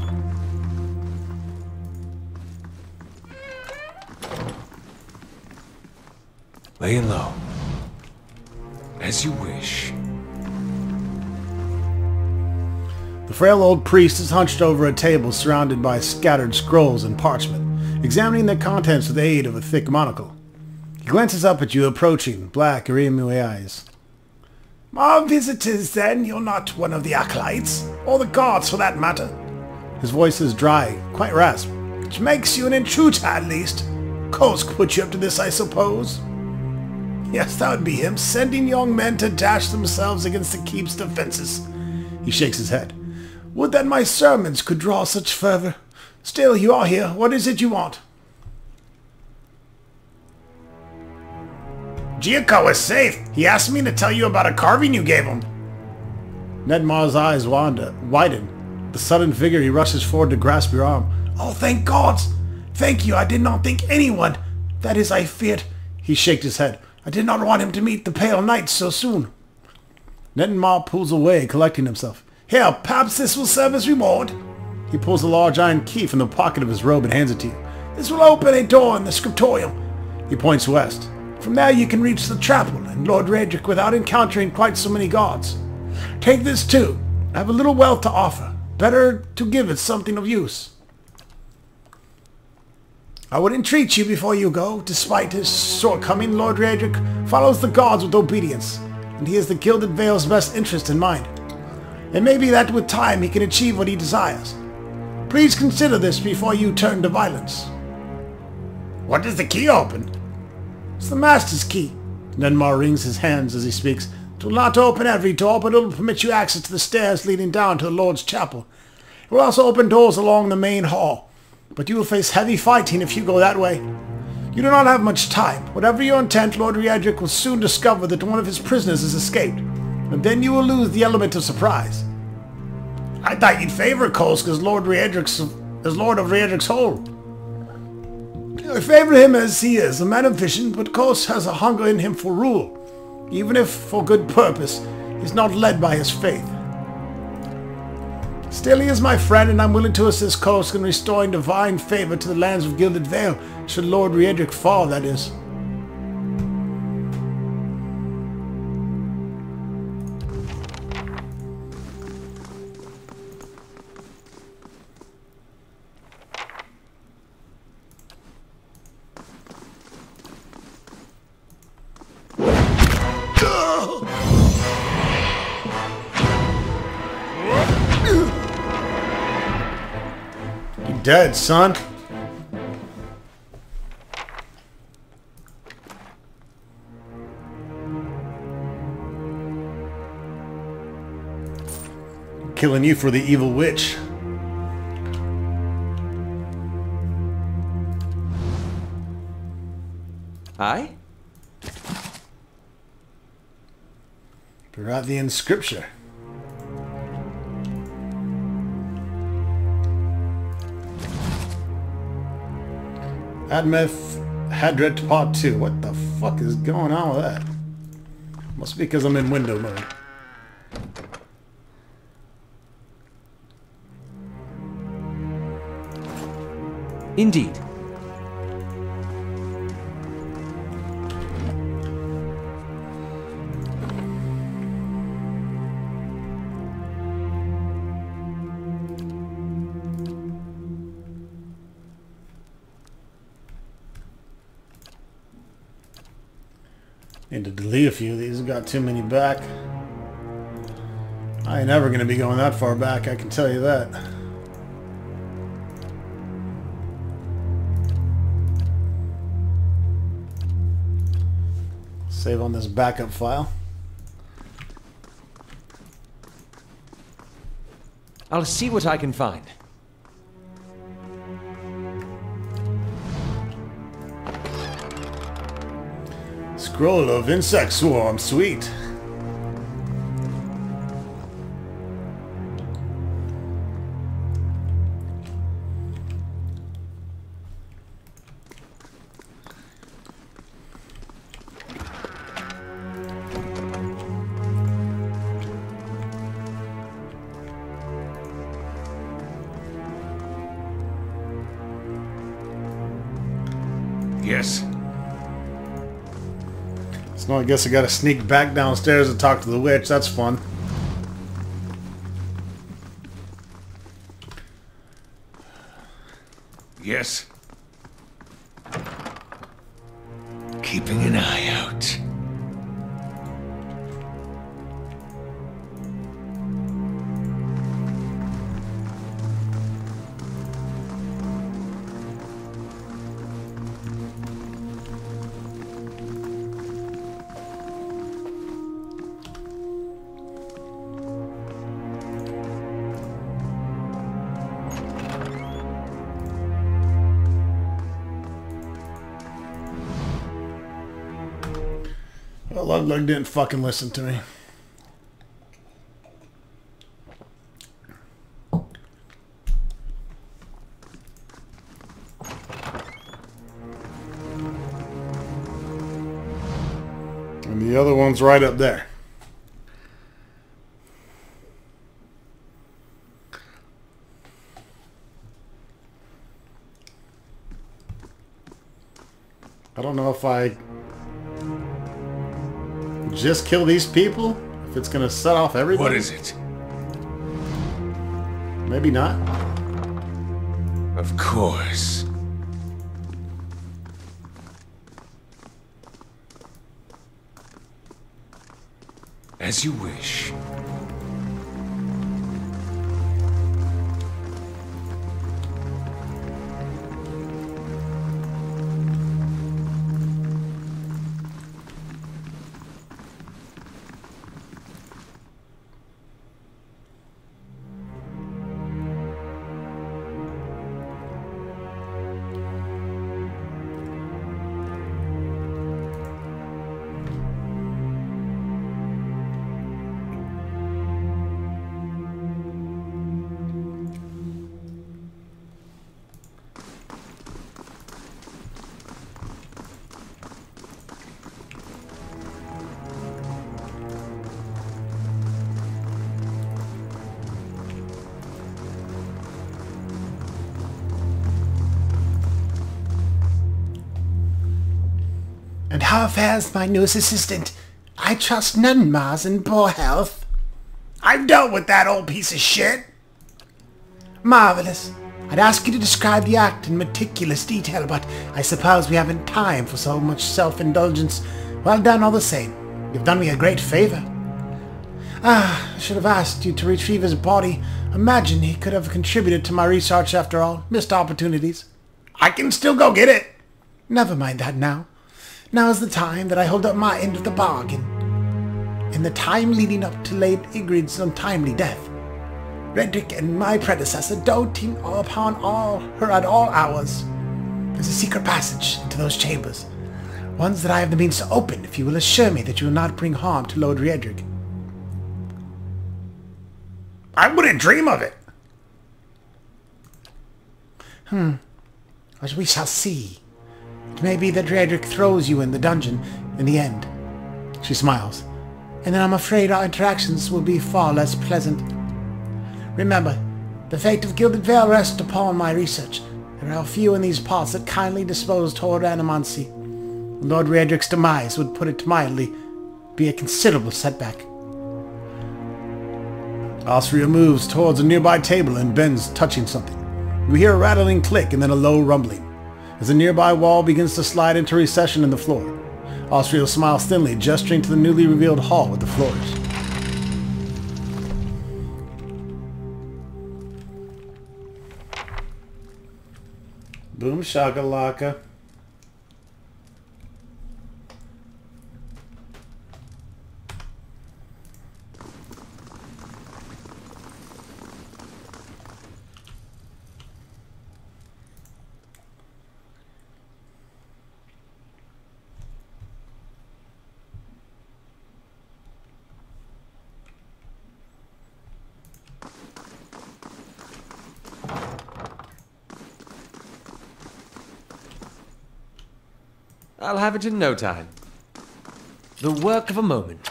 Speaker 4: Laying low. As you wish.
Speaker 1: The frail old priest is hunched over a table surrounded by scattered scrolls and parchment, examining their contents with the aid of a thick monocle. He glances up at you, approaching, black, irremovable eyes.
Speaker 3: My visitors, then? You're not one of the acolytes? Or the guards, for that matter?
Speaker 1: His voice is dry, quite rasped.
Speaker 3: Which makes you an intruder, at least. Kosk put you up to this, I suppose? Yes, that would be him, sending young men to dash themselves against the keep's defenses.
Speaker 1: He shakes his head.
Speaker 3: Would that my sermons could draw such fervor. Still, you are here. What is it you want? Giaco is safe. He asked me to tell you about a carving you gave him.
Speaker 1: Ned Mar's eyes widen. The sudden vigor, he rushes forward to grasp your arm.
Speaker 3: Oh, thank God! Thank you. I did not think anyone. That is, I feared.
Speaker 1: He shakes his head.
Speaker 3: I did not want him to meet the Pale Knight so soon.
Speaker 1: Ned Mar pulls away, collecting himself.
Speaker 3: Here, perhaps this will serve as reward.
Speaker 1: He pulls a large iron key from the pocket of his robe and hands it to you.
Speaker 3: This will open a door in the scriptorium.
Speaker 1: He points west.
Speaker 3: From there you can reach the chapel and Lord Raedric without encountering quite so many guards. Take this too. I have a little wealth to offer. Better to give it something of use. I would entreat you before you go. Despite his shortcoming, Lord Raedric follows the gods with obedience, and he has the Gilded Vale's best interest in mind. It may be that with time he can achieve what he desires. Please consider this before you turn to violence. What does the key open? It's the Master's key.
Speaker 1: Ned Mar wrings his hands as he speaks.
Speaker 3: It will not open every door, but it will permit you access to the stairs leading down to the Lord's chapel. It will also open doors along the main hall, but you will face heavy fighting if you go that way. You do not have much time. Whatever your intent, Lord Raedric will soon discover that one of his prisoners has escaped, and then you will lose the element of surprise. I thought you'd favor Kosk as Lord of Raedric's hold. I favor him as he is, a man of vision, but Kosk has a hunger in him for rule. Even if for good purpose, he's not led by his faith. Still, he is my friend, and I'm willing to assist Kosk in restoring divine favor to the lands of Gilded Vale, should Lord Raedric fall, that is.
Speaker 1: Dead, son. Killing you for the evil witch.
Speaker 2: Aye?
Speaker 1: Perathian scripture. Admeth Hadret Part 2. What the fuck is going on with that? Must be because I'm in window mode.
Speaker 2: Indeed.
Speaker 1: Need to delete a few of these. I've got too many back. I ain't never going to be going that far back, I can tell you that. Save on this backup file.
Speaker 2: I'll see what I can find.
Speaker 1: Scroll of insect swarm, sweet.
Speaker 4: Yes.
Speaker 1: So I guess I gotta sneak back downstairs and talk to the witch. That's fun.
Speaker 4: Yes. Keeping an eye out.
Speaker 1: Well, Ludlug didn't fucking listen to me. And the other one's right up there. I don't know if I just kill these people, if it's gonna set off everything.
Speaker 4: What is it?
Speaker 1: Maybe not.
Speaker 4: Of course. As you wish.
Speaker 5: And how fares my newest assistant? I trust none, Mars, in poor health.
Speaker 3: I've dealt with that old piece of shit.
Speaker 5: Marvelous. I'd ask you to describe the act in meticulous detail, but I suppose we haven't time for so much self-indulgence. Well done all the same. You've done me a great favor. I should have asked you to retrieve his body. Imagine he could have contributed to my research after all. Missed opportunities.
Speaker 3: I can still go get it.
Speaker 5: Never mind that now. Now is the time that I hold up my end of the bargain. In the time leading up to Lady Ygritte's untimely death, Redrick and my predecessor doting upon her at all hours. There's a secret passage into those chambers, ones that I have the means to open if you will assure me that you will not bring harm to Lord Redrick.
Speaker 3: I wouldn't dream of it.
Speaker 5: As we shall see. It may be that Redrick throws you in the dungeon in the end. She smiles. And then I'm afraid our interactions will be far less pleasant. Remember, the fate of Gilded Vale rests upon my research. There are few in these parts that kindly dispose toward animancy. Lord Redrick's demise would, put it mildly, be a considerable setback.
Speaker 1: Osria moves towards a nearby table and bends, touching something. You hear a rattling click and then a low rumbling, as a nearby wall begins to slide into recession in the floor. Osriel smiles thinly, gesturing to the newly revealed hall with the floors. Boom shakalaka.
Speaker 2: I'll have it in no time. The work of a moment.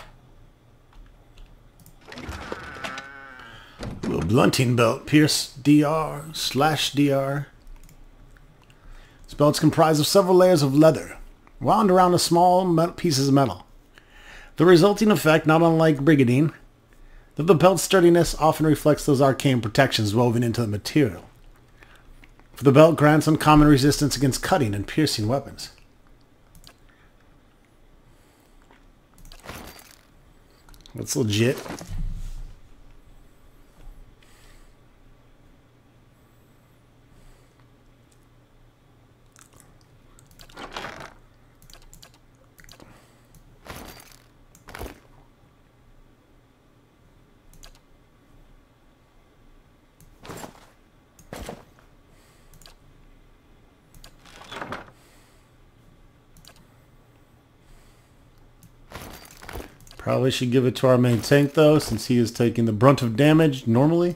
Speaker 1: A blunting belt, Pierce DR/DR. This belt's comprised of several layers of leather, wound around a small pieces of metal. The resulting effect, not unlike brigadine, that the belt's sturdiness often reflects those arcane protections woven into the material. For the belt grants uncommon resistance against cutting and piercing weapons. That's legit. Probably should give it to our main tank though, since he is taking the brunt of damage normally.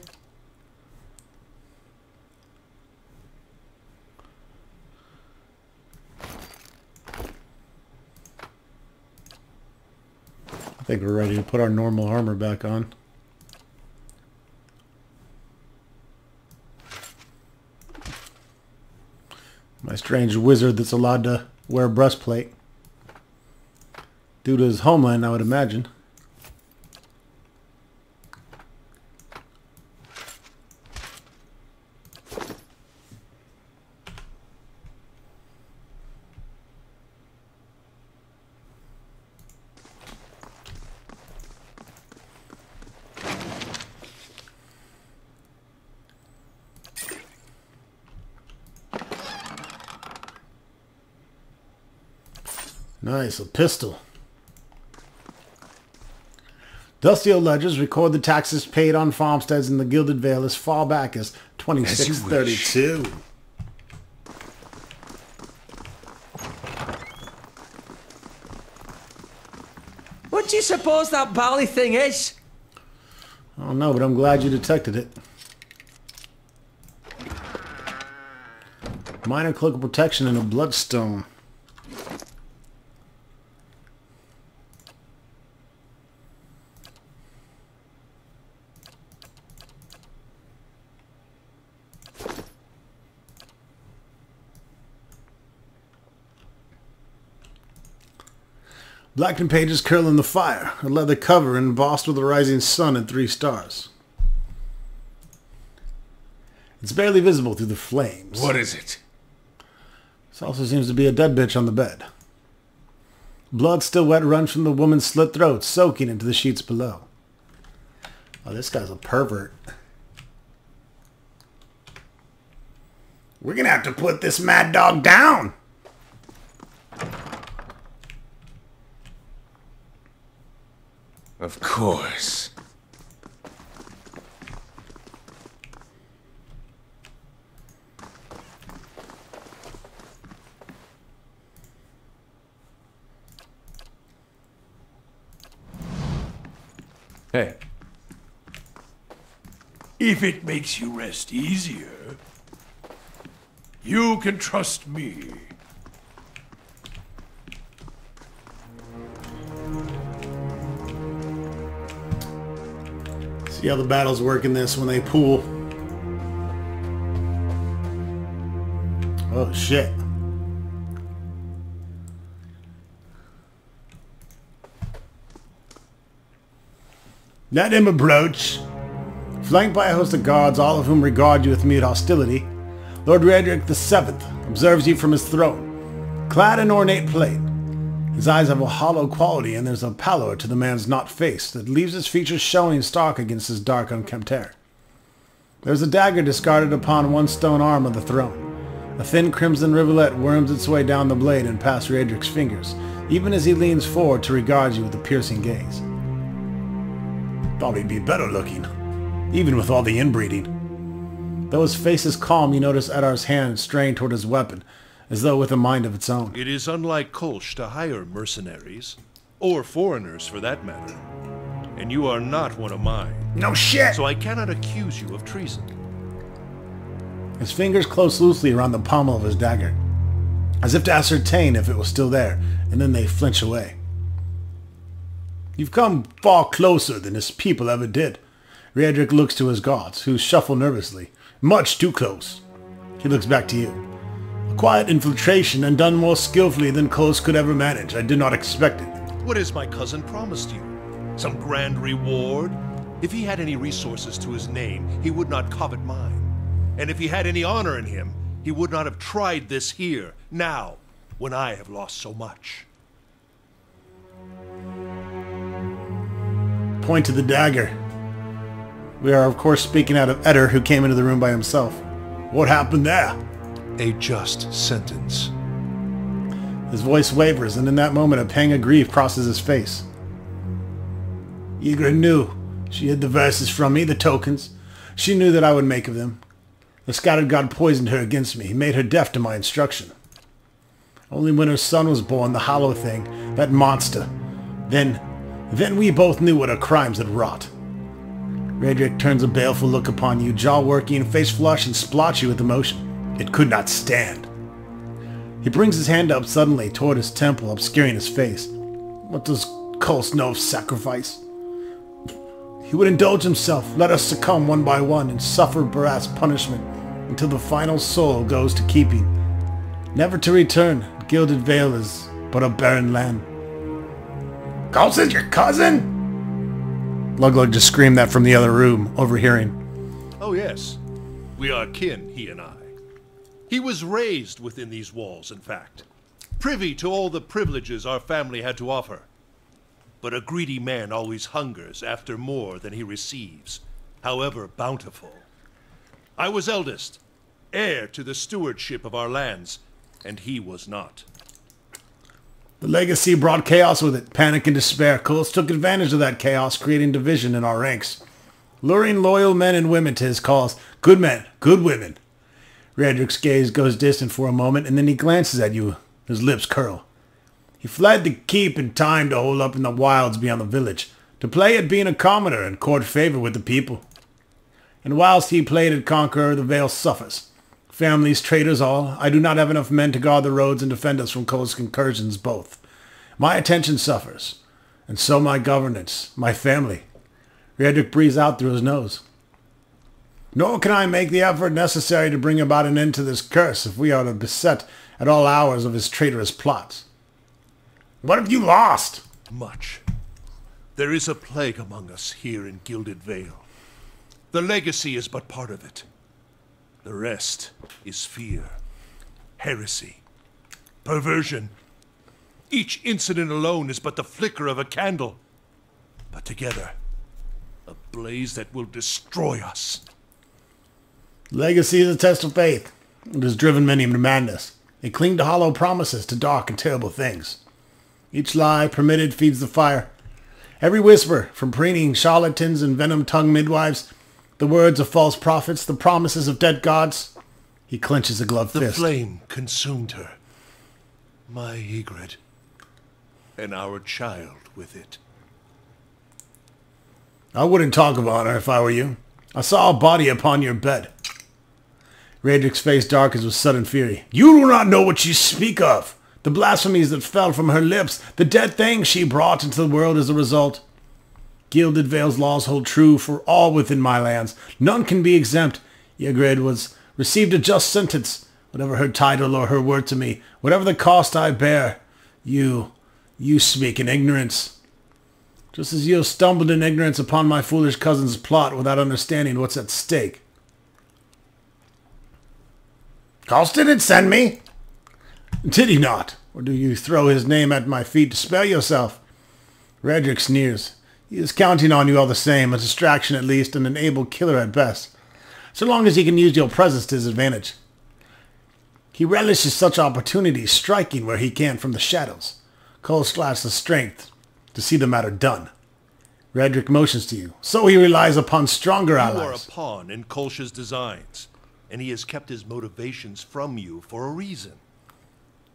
Speaker 1: I think we're ready to put our normal armor back on. My strange wizard that's allowed to wear a breastplate. Due to his homeland, I would imagine. Nice, a pistol. Dusty old ledgers record the taxes paid on farmsteads in the Gilded Vale as far back as 2632.
Speaker 2: What do you suppose that bally thing is?
Speaker 1: I don't know, but I'm glad you detected it. Minor cloak of protection and a bloodstone. Blackened pages curl in the fire, a leather cover embossed with a rising sun and 3 stars. It's barely visible through the flames.
Speaker 4: What is it?
Speaker 1: This also seems to be a dead bitch on the bed. Blood still wet runs from the woman's slit throat, soaking into the sheets below. Oh, this guy's a pervert.
Speaker 3: We're gonna have to put this mad dog down.
Speaker 2: Of course. Hey.
Speaker 4: If it makes you rest easier, you can trust me.
Speaker 1: See how the battles work in this when they pool. Oh shit. Let him approach. Flanked by a host of guards, all of whom regard you with mute hostility, Lord Riedrick VII observes you from his throne, clad in ornate plate. His eyes have a hollow quality, and there's a pallor to the man's not face that leaves his features showing stark against his dark, unkempt hair. There's a dagger discarded upon one stone arm of the throne. A thin crimson rivulet worms its way down the blade and past Riedrick's fingers, even as he leans forward to regard you with a piercing gaze.
Speaker 3: Thought he'd be better looking, even with all the inbreeding.
Speaker 1: Though his face is calm, you notice Edar's hand straying toward his weapon, as though with a mind of its own.
Speaker 7: It is unlike Kolsch to hire mercenaries, or foreigners for that matter. And you are not one of mine.
Speaker 3: No shit!
Speaker 7: So I cannot accuse you of treason.
Speaker 1: His fingers close loosely around the pommel of his dagger. as if to ascertain if it was still there, and then they flinch away. You've come far closer than his people ever did. Riedric looks to his guards, who shuffle nervously. Much too close. He looks back to you. A quiet infiltration and done more skillfully than Coles could ever manage. I did not expect it.
Speaker 7: What has my cousin promised you? Some grand reward? If he had any resources to his name, he would not covet mine. And if he had any honor in him, he would not have tried this here, now, when I have lost so much.
Speaker 1: Point to the dagger. We are, of course, speaking out of Eder, who came into the room by himself. What happened there?
Speaker 7: A just sentence.
Speaker 1: His voice wavers, and in that moment a pang of grief crosses his face. Ygritte knew. She hid the verses from me, the tokens. She knew that I would make of them. The scattered god poisoned her against me. He made her deaf to my instruction. Only when her son was born, the hollow thing, that monster, then we both knew what her crimes had wrought. Riedric turns a baleful look upon you, jaw working, face flushed and splotchy with emotion. It could not stand. He brings his hand up suddenly toward his temple, obscuring his face. What does Coles know of sacrifice? He would indulge himself, let us succumb one by one, and suffer Barat's punishment until the final soul goes to keeping. Never to return, Gilded Vale is but a barren land.
Speaker 3: Coles is your cousin?
Speaker 1: Luglug just screamed that from the other room, overhearing.
Speaker 7: Oh yes, we are kin, he and I. He was raised within these walls, in fact, privy to all the privileges our family had to offer. But a greedy man always hungers after more than he receives, however bountiful. I was eldest, heir to the stewardship of our lands, and he was not.
Speaker 1: The legacy brought chaos with it, panic and despair. Coles took advantage of that chaos, creating division in our ranks, luring loyal men and women to his cause. Good men, good women. Riedric's gaze goes distant for a moment, and then he glances at you. His lips curl. He fled the keep in time to hole up in the wilds beyond the village, to play at being a commoner and court favor with the people. And whilst he played at conqueror, the Vale suffers. Families, traitors all. I do not have enough men to guard the roads and defend us from Coles' incursions both. My attention suffers, and so my governance, my family. Riedric breathes out through his nose. Nor can I make the effort necessary to bring about an end to this curse if we are to beset at all hours of his traitorous plots.
Speaker 3: What have you lost?
Speaker 7: Much. There is a plague among us here in Gilded Vale. The legacy is but part of it. The rest is fear, heresy, perversion. Each incident alone is but the flicker of a candle, but together, a blaze that will destroy us.
Speaker 1: Legacy is a test of faith. It has driven many to madness. They cling to hollow promises, to dark and terrible things. Each lie permitted feeds the fire. Every whisper, from preening charlatans and venom-tongued midwives, the words of false prophets, the promises of dead gods. He clenches a gloved fist.
Speaker 7: The flame consumed her. My Ygritte. And our child with it.
Speaker 1: I wouldn't talk of honor if I were you. I saw a body upon your bed. Riedric's face darkens with sudden fury.
Speaker 3: You do not know what you speak of.
Speaker 1: The blasphemies that fell from her lips, the dead things she brought into the world as a result. Gilded Vale's laws hold true for all within my lands. None can be exempt. Ygritte received a just sentence. Whatever her title or her word to me, whatever the cost I bear, you speak in ignorance. Just as you have stumbled in ignorance upon my foolish cousin's plot without understanding what's at stake.
Speaker 3: Coles didn't send me.
Speaker 1: Did he not? Or do you throw his name at my feet to spare yourself? Riedric sneers. He is counting on you all the same, a distraction at least, and an able killer at best, so long as he can use your presence to his advantage. He relishes such opportunities, striking where he can from the shadows. Coles lacks the strength to see the matter done. Riedric motions to you, so he relies upon stronger allies.
Speaker 7: You are a pawn in Kolsch's designs, and he has kept his motivations from you for a reason.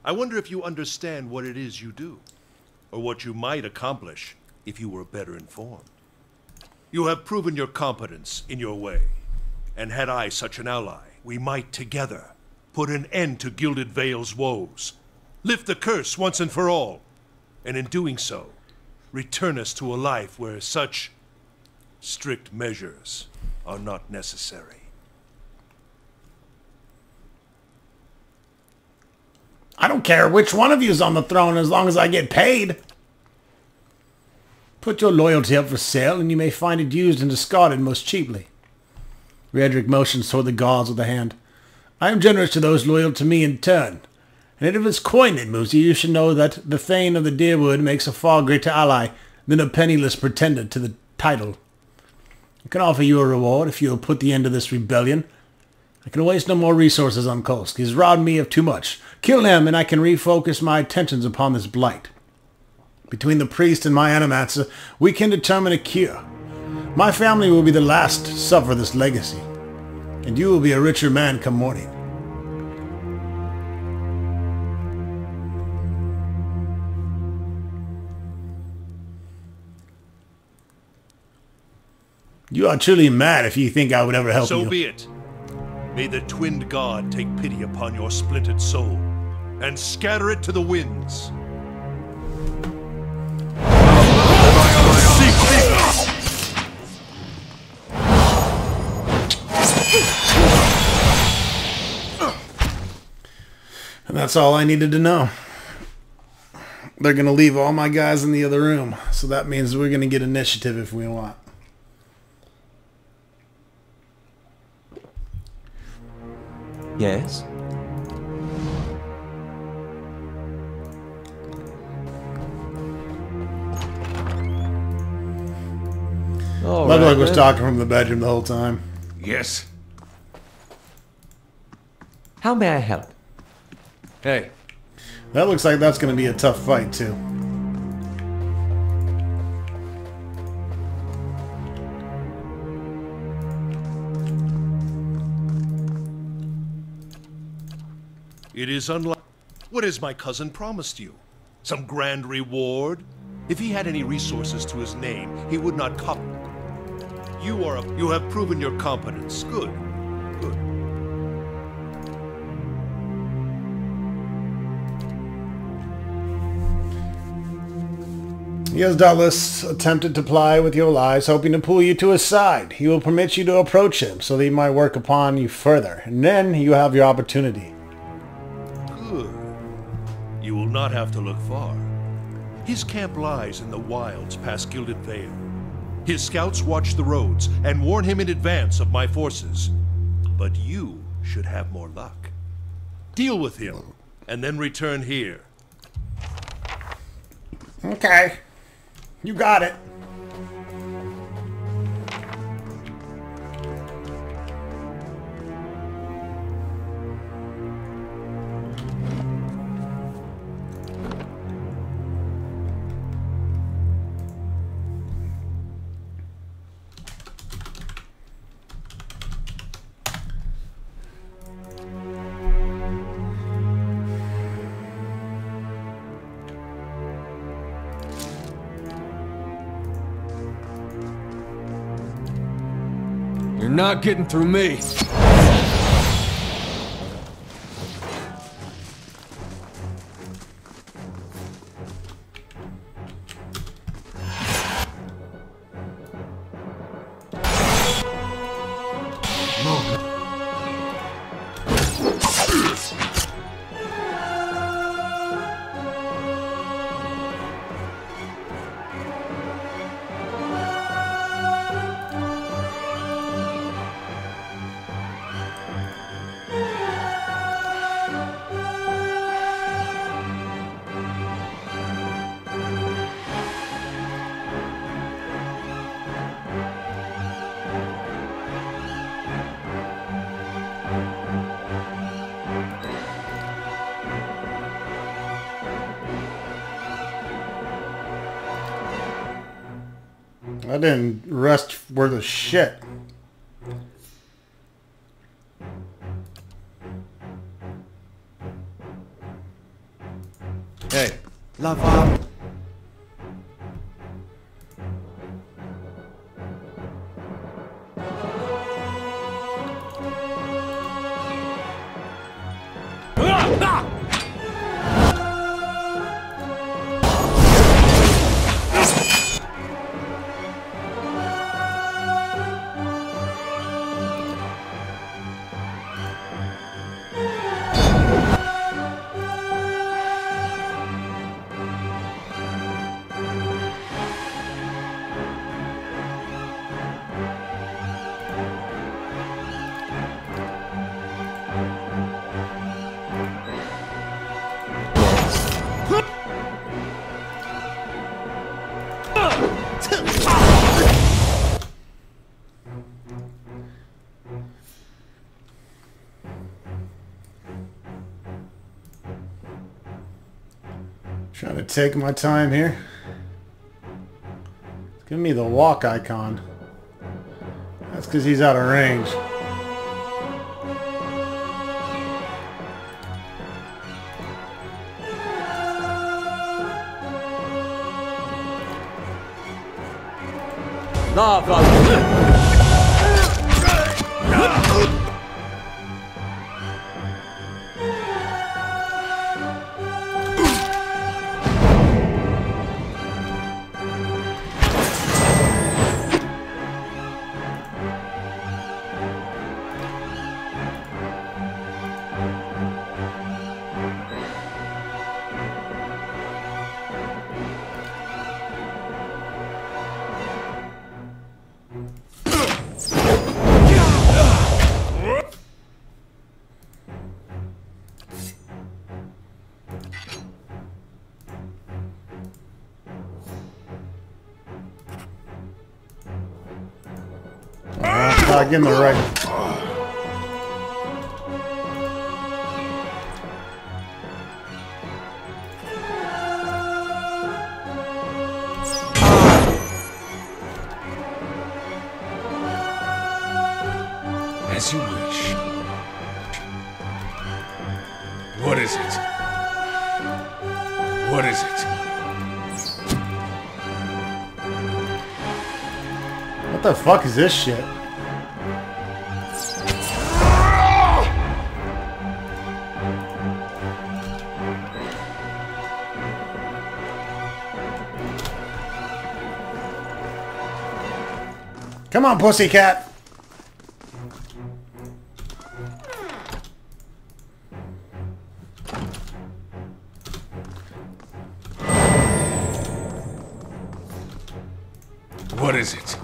Speaker 7: I wonder if you understand what it is you do, or what you might accomplish if you were better informed. You have proven your competence in your way, and had I such an ally, we might together put an end to Gilded Vale's woes, lift the curse once and for all, and in doing so, return us to a life where such strict measures are not necessary.
Speaker 3: I don't care which one of you is on the throne as long as I get paid. Put your loyalty up for sale, and you may find it used and discarded most cheaply. Riedric motions toward the guards with a hand. I am generous to those loyal to me in turn. And if it's coined it moves you should know that the Thane of the Deerwood makes a far greater ally than a penniless pretender to the title. I can offer you a reward if you will put the end to this rebellion. I can waste no more resources on Kolsk. He's robbed me of too much. Kill him, and I can refocus my attentions upon this blight. Between the priest and my animatzer, we can determine a cure. My family will be the last to suffer this legacy, and you will be a richer man come morning. You are truly mad if you think I would ever help you.
Speaker 7: So be it. May the twinned god take pity upon your splintered soul, and scatter it to the winds.
Speaker 3: And that's all I needed to know. They're going to leave all my guys in the other room, so that means we're going to get initiative if we want.
Speaker 2: Yes?
Speaker 3: Ludwig was talking from the bedroom the whole time.
Speaker 4: Yes.
Speaker 2: How may I help?
Speaker 4: Hey,
Speaker 3: That looks like that's going to be a tough fight, too.
Speaker 7: It is unlike... What has my cousin promised you? Some grand reward? If he had any resources to his name, he would not cop... You have proven your competence. Good. Good.
Speaker 3: He has doubtless attempted to ply with your lies, hoping to pull you to his side. He will permit you to approach him, so that he might work upon you further, and then you have your opportunity.
Speaker 7: Good. You will not have to look far. His camp lies in the wilds past Gilded Vale. His scouts watch the roads and warn him in advance of my forces. But you should have more luck. Deal with him, and then return here.
Speaker 3: Okay. You got it.
Speaker 2: You're not getting through me. I didn't rest worth a shit. Hey, Lava.
Speaker 1: Trying to take my time here. Give me the walk icon. That's because he's out of range. Not getting the right.
Speaker 4: As you wish. What is it? What is it?
Speaker 1: What the fuck is this shit? Come on, pussycat.
Speaker 4: What is it?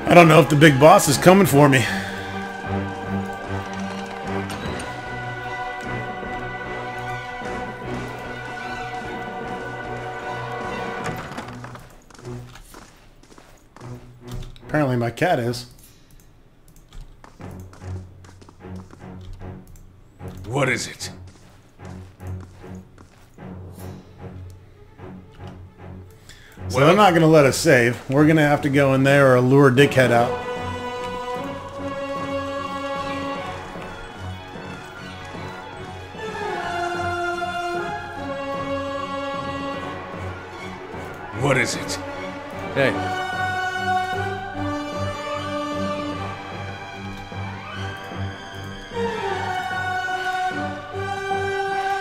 Speaker 1: I don't know if the big boss is coming for me. Apparently my cat is.
Speaker 4: What is it?
Speaker 1: So they're not going to let us save. We're going to have to go in there or lure Dickhead out.
Speaker 4: What is it?
Speaker 2: Hey.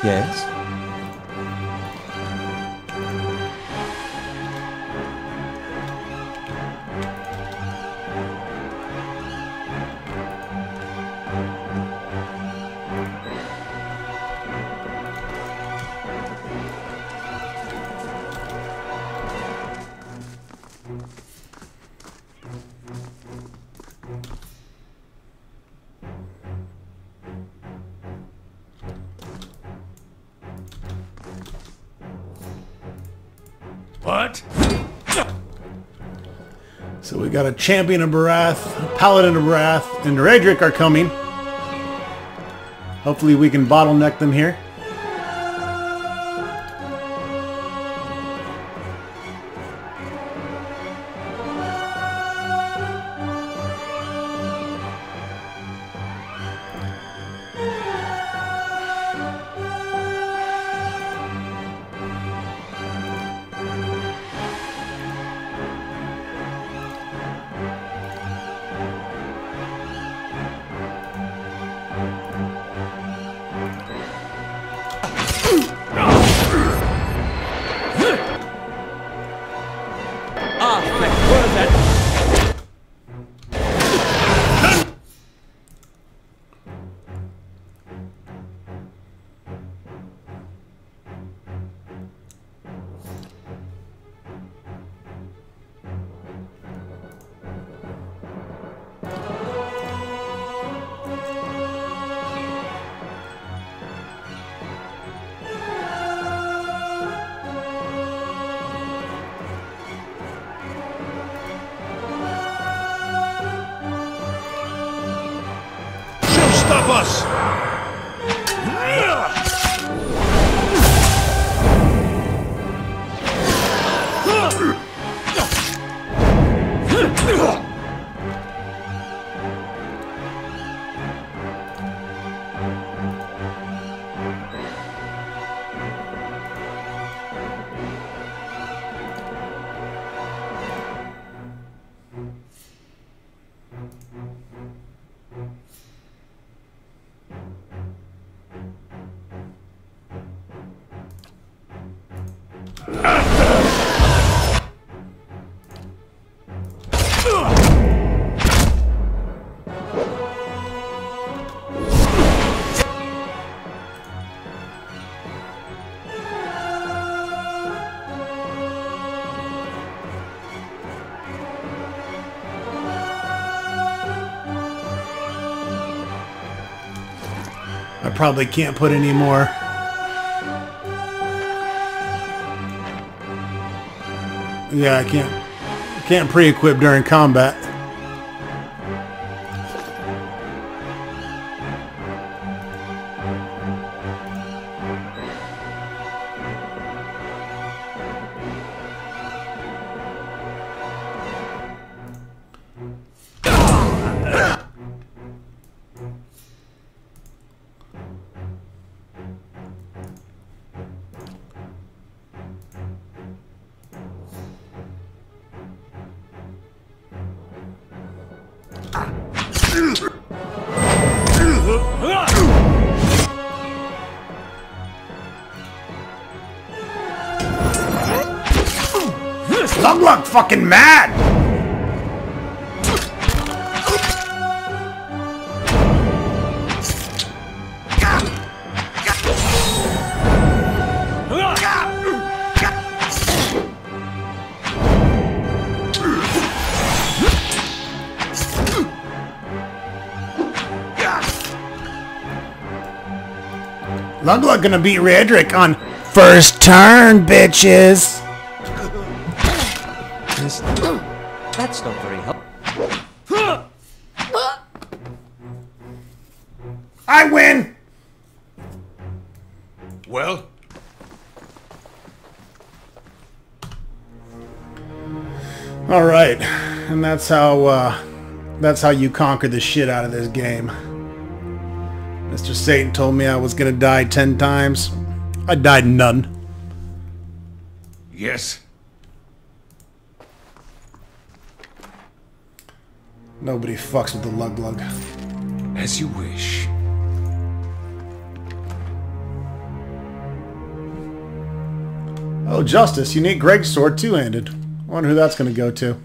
Speaker 2: Yes?
Speaker 4: What?
Speaker 1: So we got a Champion of Barath, a Paladin of Barath, and Raedric are coming. Hopefully we can bottleneck them here.
Speaker 7: Stop us!
Speaker 1: I probably can't put any more. Yeah, I can't pre-equip during combat.
Speaker 3: Lug fucking mad!
Speaker 1: Lug gonna beat Raedric on first turn, bitches!
Speaker 2: That's not very helpful.
Speaker 3: I win!
Speaker 7: Well?
Speaker 1: Alright, and that's how you conquer the shit out of this game. Mr. Satan told me I was gonna die 10 times. I died none.
Speaker 7: Yes.
Speaker 1: Nobody fucks with the Lug.
Speaker 4: As you wish.
Speaker 1: Oh, Justice, you need Greg's sword two-handed. I wonder who that's gonna go to.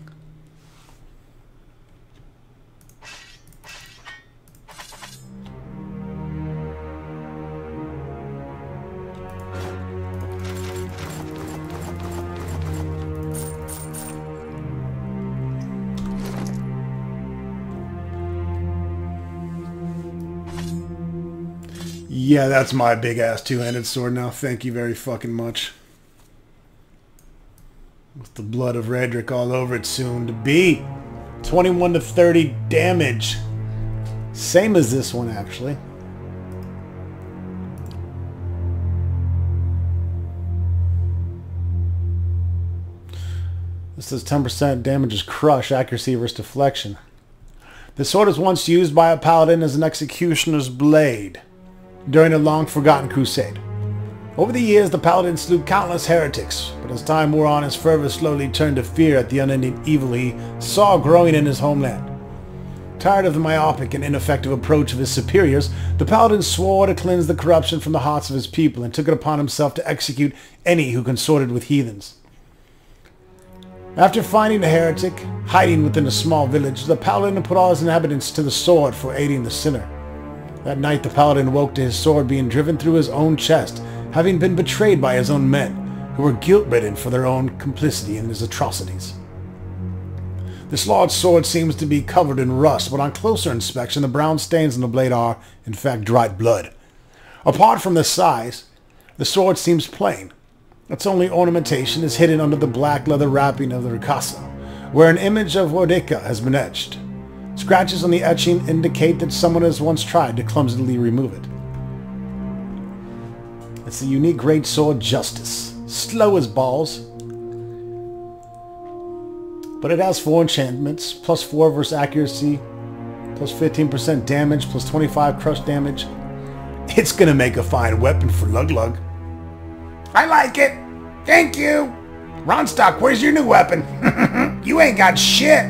Speaker 1: Yeah, that's my big-ass two-handed sword now. Thank you very fucking much. With the blood of Redrick all over it soon to be. 21 to 30 damage. Same as this one, actually. This is 10% damage is crush, accuracy versus deflection. The sword was once used by a paladin as an executioner's blade during a long-forgotten crusade. Over the years, the paladin slew countless heretics, but as time wore on, his fervor slowly turned to fear at the unending evil he saw growing in his homeland. Tired of the myopic and ineffective approach of his superiors, the paladin swore to cleanse the corruption from the hearts of his people and took it upon himself to execute any who consorted with heathens. After finding a heretic hiding within a small village, the paladin put all his inhabitants to the sword for aiding the sinner. That night the paladin woke to his sword being driven through his own chest, having been betrayed by his own men, who were guilt-ridden for their own complicity in his atrocities. This large sword seems to be covered in rust, but on closer inspection the brown stains on the blade are, in fact, dried blood. Apart from the size, the sword seems plain. Its only ornamentation is hidden under the black leather wrapping of the ricasa, where an image of Wodeka has been etched. Scratches on the etching indicate that someone has once tried to clumsily remove it. It's the unique great sword Justice. Slow as balls. But it has 4 enchantments, plus 4 versus accuracy, plus 15% damage, plus 25 crush damage. It's gonna make a fine weapon for Lug-Lug.
Speaker 3: I like it. Thank you. Ronstock, where's your new weapon? You ain't got shit.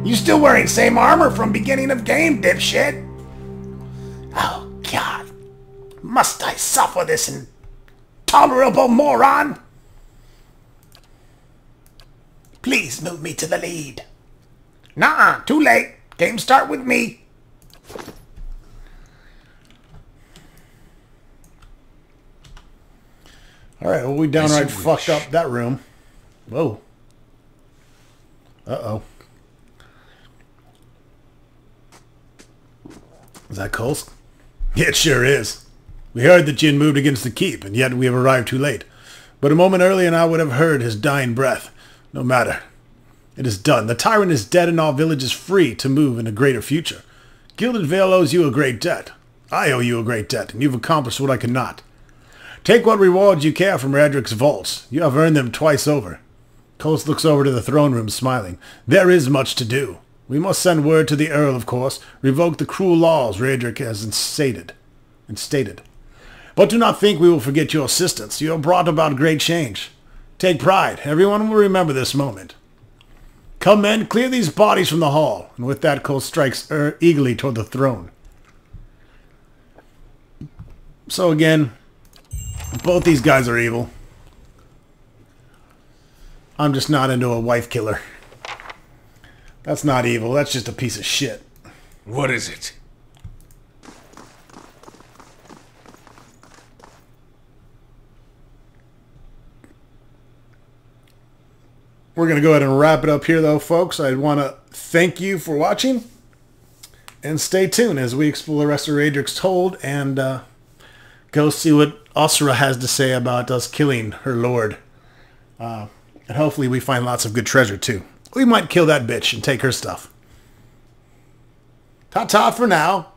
Speaker 3: You still wearing same armor from beginning of game, dipshit. Oh, God. Must I suffer this intolerable moron? Please move me to the lead. Nuh-uh, too late. Game start with me.
Speaker 1: Alright, well, we downright fucked up that room. Whoa. Uh-oh. Is that Coles?
Speaker 3: Yeah, it sure is. We heard that Jin moved against the keep, and yet we have arrived too late. But a moment earlier and I would have heard his dying breath. No matter. It is done. The tyrant is dead and our village is free to move in a greater future. Gilded Vale owes you a great debt. I owe you a great debt, and you've accomplished what I could not. Take what rewards you care from Redrick's vaults. You have earned them twice over. Coles looks over to the throne room, smiling. There is much to do. We must send word to the Earl, of course, revoke the cruel laws Redrick has instated. But do not think we will forget your assistance. You have brought about great change. Take pride. Everyone will remember this moment. Come, men, clear these bodies from the hall. And with that, Coles strikes eagerly toward the throne. So again, both these guys are evil. I'm just not into a wife killer. That's not evil. That's just a piece of shit.
Speaker 4: What is it?
Speaker 1: We're going to go ahead and wrap it up here, though, folks. I want to thank you for watching. And stay tuned as we explore the rest of Redrick's Hold and go see what Osra has to say about us killing her lord. And hopefully we find lots of good treasure, too. We might kill that bitch and take her stuff. Ta-ta for now.